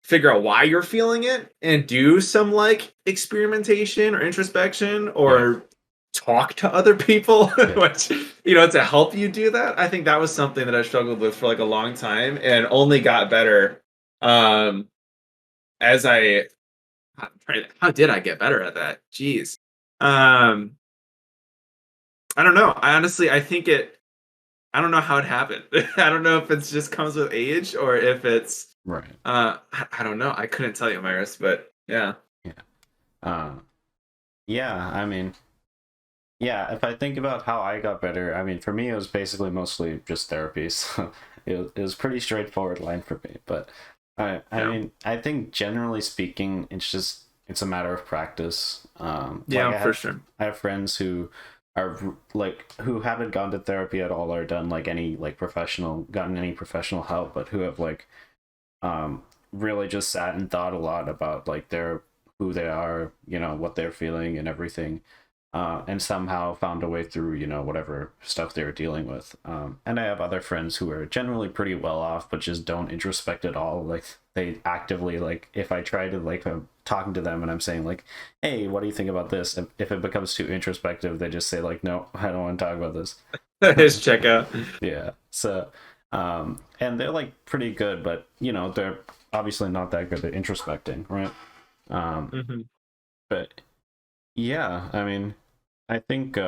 [SPEAKER 1] figure out why you're feeling it and do some like experimentation or introspection
[SPEAKER 2] Yeah.
[SPEAKER 1] or talk to other people
[SPEAKER 2] Yeah.
[SPEAKER 1] which to help you do that. I think that was something that I struggled with for like a long time and only got better um as how did I get better at that? Jeez. um I don't know. I think I don't know how it happened. I don't know if it's just comes with age or if it's
[SPEAKER 2] Right.
[SPEAKER 1] I don't know. I couldn't tell you, Mirus, but yeah.
[SPEAKER 2] Yeah. Uh, yeah. I mean, yeah. If I think about how I got better, I mean, for me, it was basically mostly just therapy. So it was pretty straightforward line for me. But I
[SPEAKER 1] Yeah.
[SPEAKER 2] mean, I think generally speaking, it's a matter of practice. Like
[SPEAKER 1] Yeah, for sure.
[SPEAKER 2] I have friends who are like who haven't gone to therapy at all or done like any like gotten any professional help, but who have like um really just sat and thought a lot about like their who they are, what they're feeling and everything, and somehow found a way through, whatever stuff they were dealing with. And I have other friends who are generally pretty well off but just don't introspect at all. Like they actively, like, if I try to like talking to them and I'm saying like, hey, what do you think about this, if it becomes too introspective, they just say like, no, I don't want to talk about this.
[SPEAKER 1] His checkout.
[SPEAKER 2] Yeah. So, and they're like pretty good, but they're obviously not that good at introspecting, right? Um,
[SPEAKER 1] Hmm.
[SPEAKER 2] but yeah, I mean, I think,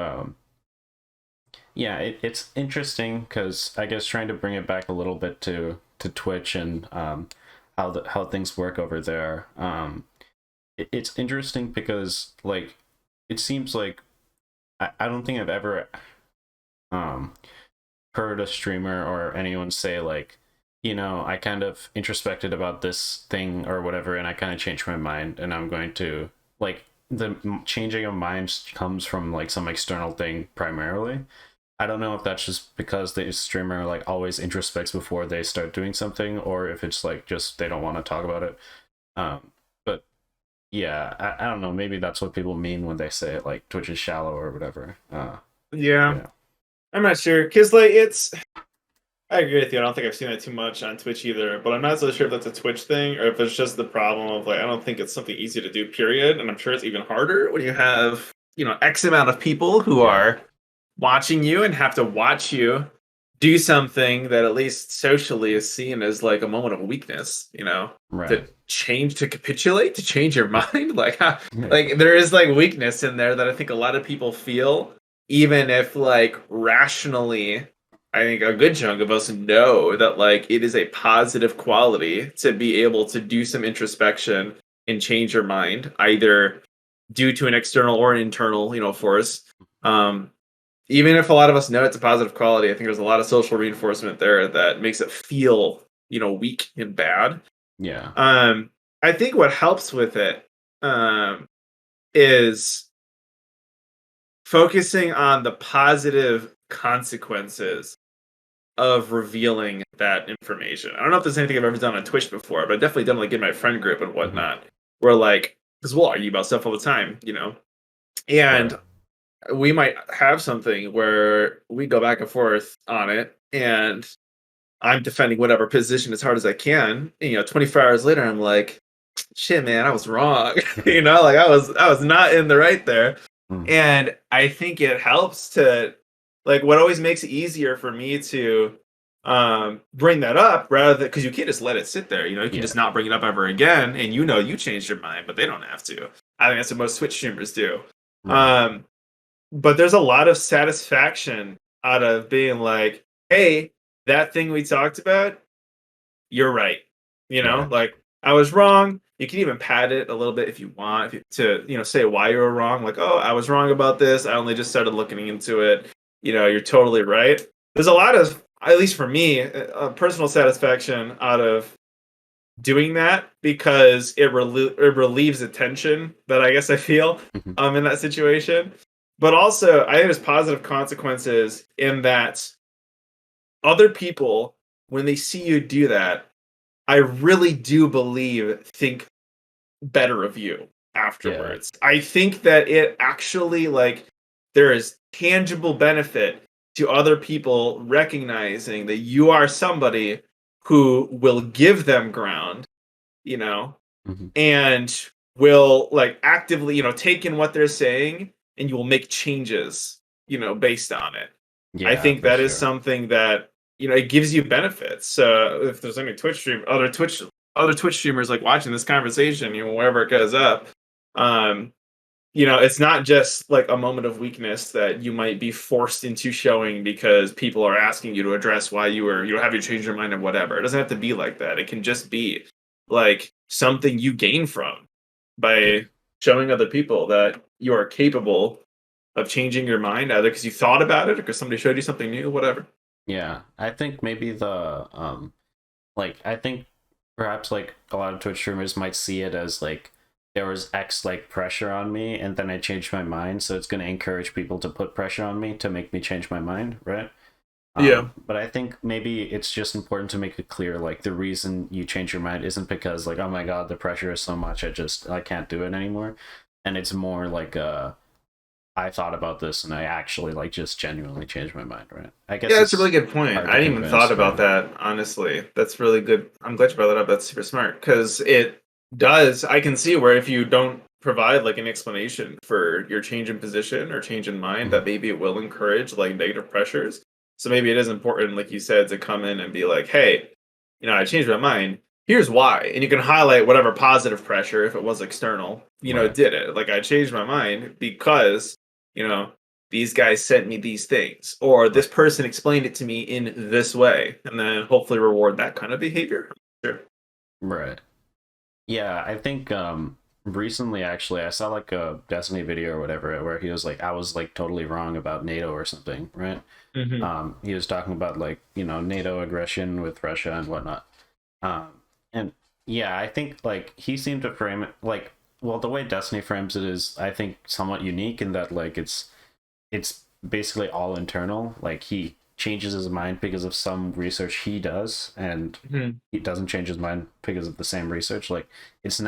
[SPEAKER 2] yeah, it's interesting because I guess trying to bring it back a little bit to Twitch and how things work over there. It's interesting because like it seems like I don't think I've ever um heard a streamer or anyone say like, I kind of introspected about this thing or whatever, and I kind of changed my mind, and I'm going to like the changing of minds comes from like some external thing primarily. I don't know if that's just because the streamer like always introspects before they start doing something, or if it's like just they don't want to talk about it. But yeah, I don't know. Maybe that's what people mean when they say it, like Twitch is shallow or whatever.
[SPEAKER 1] Yeah,
[SPEAKER 2] Yeah,
[SPEAKER 1] I'm not sure because like I agree with you. I don't think I've seen that too much on Twitch either, but I'm not so sure if that's a Twitch thing or if it's just the problem of like I don't think it's something easy to do. Period, and I'm sure it's even harder when you have X amount of people who
[SPEAKER 2] yeah,
[SPEAKER 1] are watching you and have to watch you do something that at least socially is seen as like a moment of weakness, to
[SPEAKER 2] right.
[SPEAKER 1] change, to capitulate, to change your mind. Like,
[SPEAKER 2] Yeah,
[SPEAKER 1] like there is like weakness in there that I think a lot of people feel, even if like rationally, I think a good chunk of us know that like it is a positive quality to be able to do some introspection and change your mind, either due to an external or an internal, force. Um, Even if a lot of us know it's a positive quality, I think there's a lot of social reinforcement there that makes it feel, weak and bad.
[SPEAKER 2] Yeah.
[SPEAKER 1] Um, I think what helps with it um, is focusing on the positive consequences of revealing that information. I don't know if there's anything I've ever done on Twitch before, but I've definitely done like in my friend group and
[SPEAKER 2] Hmm.
[SPEAKER 1] whatnot, where like, because we'll argue about stuff all the time. And
[SPEAKER 2] Right.
[SPEAKER 1] we might have something where we go back and forth on it, and I'm defending whatever position as hard as I can. 24 hours later, I'm like, shit, man, I was wrong. Like I was not in the right there.
[SPEAKER 2] Mhm.
[SPEAKER 1] And I think it helps to like what always makes it easier for me to bring that up rather than because you can't just let it sit there. You can
[SPEAKER 2] Yeah.
[SPEAKER 1] just not bring it up ever again, and you changed your mind, but they don't have to. I think that's what most Twitch streamers do.
[SPEAKER 2] Right.
[SPEAKER 1] Um, but there's a lot of satisfaction out of being like, hey, that thing we talked about, you're right.
[SPEAKER 2] Right.
[SPEAKER 1] Like I was wrong. You can even pad it a little bit if you want to, say why you were wrong. Like, oh, I was wrong about this. I only just started looking into it. You're totally right. There's a lot of, at least for me, personal satisfaction out of doing that because it relieves the tension that I guess I feel
[SPEAKER 2] Mhm.
[SPEAKER 1] in that situation. But also, I think there's positive consequences in that other people, when they see you do that, I really do believe think better of you
[SPEAKER 2] Yeah.
[SPEAKER 1] afterwards. I think that it actually like there is tangible benefit to other people recognizing that you are somebody who will give them ground, you know,
[SPEAKER 2] Hmm.
[SPEAKER 1] and will like actively, take in what they're saying and you will make changes, based on it. I
[SPEAKER 2] Yeah,
[SPEAKER 1] think
[SPEAKER 2] for
[SPEAKER 1] that is
[SPEAKER 2] sure.
[SPEAKER 1] something that it gives you benefits. If there's any other Twitch streamers like watching this conversation, wherever it goes up, um, it's not just like a moment of weakness that you might be forced into showing because people are asking you to address why have you changed your mind or whatever. It doesn't have to be like that. It can just be like something you gain from
[SPEAKER 2] Yeah.
[SPEAKER 1] by showing other people that you are capable of changing your mind, either because you thought about it or because somebody showed you something new, whatever.
[SPEAKER 2] Yeah. I think maybe like I think perhaps like a lot of Twitch streamers might see it as like there was X like pressure on me and then I changed my mind, so it's gonna encourage people to put pressure on me to make me change my mind, right?
[SPEAKER 1] Yeah.
[SPEAKER 2] But I think maybe it's just important to make it clear like the reason you change your mind isn't because like, oh my god, the pressure is so much I can't do it anymore. And it's more like I thought about this and I actually like just genuinely changed my mind, right? I
[SPEAKER 1] Yeah,
[SPEAKER 2] guess
[SPEAKER 1] that's a really
[SPEAKER 2] it's
[SPEAKER 1] good point.
[SPEAKER 2] hard
[SPEAKER 1] I
[SPEAKER 2] to
[SPEAKER 1] didn't even thought
[SPEAKER 2] convince,
[SPEAKER 1] about
[SPEAKER 2] yeah.
[SPEAKER 1] that, honestly. That's really good. I'm glad you brought that up. That's super smart because it does. I can see where if you don't provide like an explanation for your change in position or change in mind,
[SPEAKER 2] Mhm.
[SPEAKER 1] that maybe it will encourage like negative pressures. So maybe it is important, like you said, to come in and be like, hey, I changed my mind. Here's why. And you can highlight whatever positive pressure, if it was external,
[SPEAKER 2] Right.
[SPEAKER 1] did it. Like I changed my mind because, you know, these guys sent me these things, or
[SPEAKER 2] Right.
[SPEAKER 1] this person explained it to me in this way, and then hopefully reward that kind of behavior. Sure.
[SPEAKER 2] Right. Yeah, I think recently actually I saw like a Destiny video or whatever where he was like I was like totally wrong about NATO or something, right?
[SPEAKER 1] Hmm.
[SPEAKER 2] He was talking about like, NATO aggression with Russia and whatnot. And yeah, I think like he seemed to frame it like, well, the way Destiny frames it is I think somewhat unique in that like it's basically all internal. Like he changes his mind because of some research he does, and
[SPEAKER 1] Hmm.
[SPEAKER 2] he doesn't change his mind because of the same research. Like it's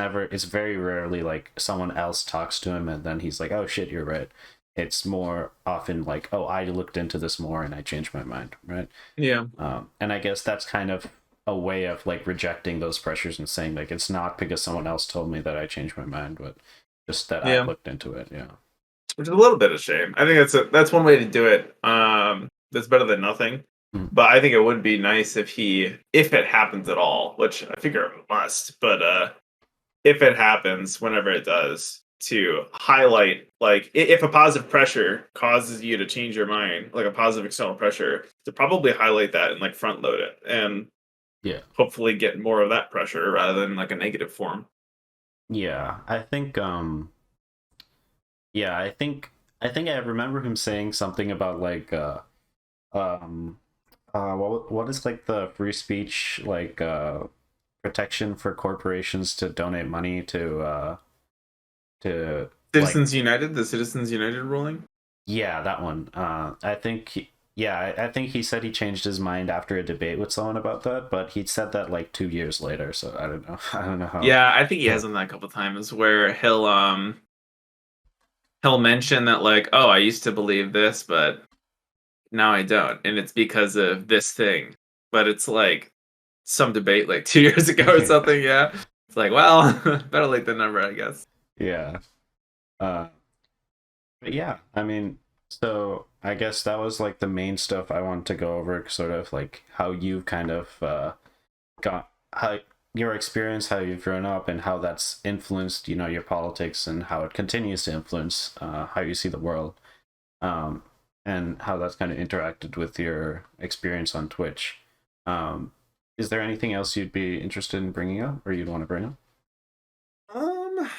[SPEAKER 2] very rarely like someone else talks to him and then he's like, oh shit, you're right. It's more often like, oh, I looked into this more and I changed my mind, right?
[SPEAKER 1] Yeah.
[SPEAKER 2] And I guess that's kind of a way of like rejecting those pressures and saying like it's not because someone else told me that I changed my mind, but just that I
[SPEAKER 1] Yeah.
[SPEAKER 2] looked into it. Yeah.
[SPEAKER 1] Which is a little bit of shame. I think that's one way to do it. That's better than nothing.
[SPEAKER 2] Mhm.
[SPEAKER 1] But I think it would be nice if it happens at all, which I figure it must. But if it happens, whenever it does, to highlight, like, if a positive pressure causes you to change your mind, like a positive external pressure, to probably highlight that and like front load it and
[SPEAKER 2] Yeah.
[SPEAKER 1] hopefully get more of that pressure rather than like a negative form.
[SPEAKER 2] Yeah. I think I remember him saying something about like um what is like the free speech like protection for corporations to donate money to like
[SPEAKER 1] Citizens United, the Citizens United ruling.
[SPEAKER 2] yeah, that one. I think he said he changed his mind after a debate with someone about that, but he said that like 2 years later, so I don't know. I don't know how.
[SPEAKER 1] Yeah, I think he
[SPEAKER 2] Yeah.
[SPEAKER 1] has done that a couple times where he'll mention that, like, oh, I used to believe this, but now I don't, and it's because of this thing. But it's like some debate like 2 years ago or something. Yeah, it's like, well, better late than never, I guess.
[SPEAKER 2] Yeah. Uh, but yeah, I mean, so I guess that was like the main stuff I wanted to go over, sort of like how you've kind of got how your experience, how you've grown up, and how that's influenced, your politics, and how it continues to influence how you see the world, um, and how that's kind of interacted with your experience on Twitch. Um, is there anything else you'd be interested in bringing up, or you'd want to bring up?
[SPEAKER 1] Um,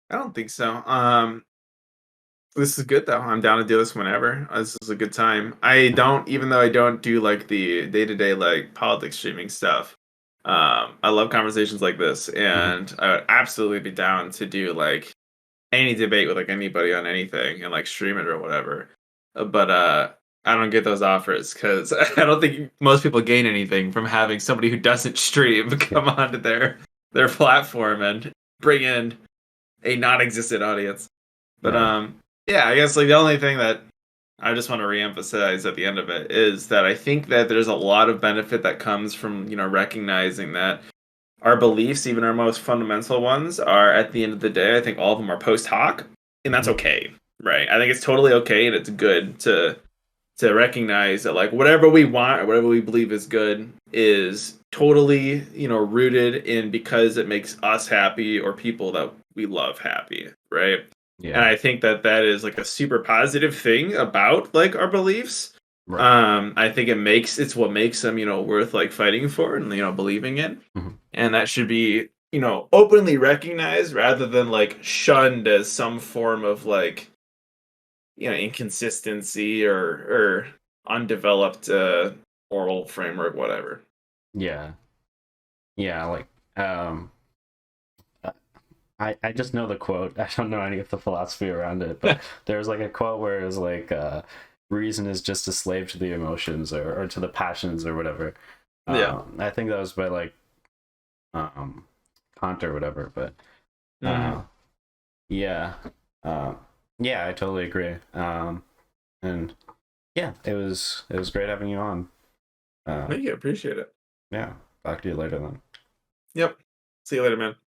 [SPEAKER 1] I don't think so. This is good though. I'm down to do this whenever. This is a good time. I don't, even though I don't do like the day to day like politics streaming stuff. I love conversations like this,
[SPEAKER 2] Mhm.
[SPEAKER 1] and I would absolutely be down to do like any debate with like anybody on anything and like stream it or whatever. But I don't get those offers because I don't think most people gain anything from having somebody who doesn't stream
[SPEAKER 2] Yeah,
[SPEAKER 1] come onto their platform and bring in a non-existent audience. But
[SPEAKER 2] right.
[SPEAKER 1] yeah, I guess like the only thing that I just want to reemphasize at the end of it is that I think that there's a lot of benefit that comes from, recognizing that our beliefs, even our most fundamental ones, are at the end of the day, I think all of them are post hoc, and that's
[SPEAKER 2] Mhm.
[SPEAKER 1] okay, right? I think it's totally okay and it's good to recognize that like whatever we want or whatever we believe is good is totally, rooted in because it makes us happy or people that we love happy, right? And
[SPEAKER 2] Yeah,
[SPEAKER 1] I think that that is like a super positive thing about like our beliefs.
[SPEAKER 2] right.
[SPEAKER 1] I think it's what makes them, worth like fighting for and believing in.
[SPEAKER 2] Mhm.
[SPEAKER 1] And that should be, openly recognized rather than like shunned as some form of like, inconsistency or undeveloped moral framework, whatever.
[SPEAKER 2] Yeah, yeah. Like, um, I just know the quote. I don't know any of the philosophy around it, but there's like a quote where it's like, "Reason is just a slave to the emotions or to the passions or whatever."
[SPEAKER 1] Yeah.
[SPEAKER 2] I think that was by like um, Kant or whatever. But uh,
[SPEAKER 1] Hmm.
[SPEAKER 2] yeah, um, yeah, I totally agree. And yeah, it was great having you on. Uh,
[SPEAKER 1] Thank you. Appreciate it.
[SPEAKER 2] yeah, talk to you later then.
[SPEAKER 1] Yep. See you later, man.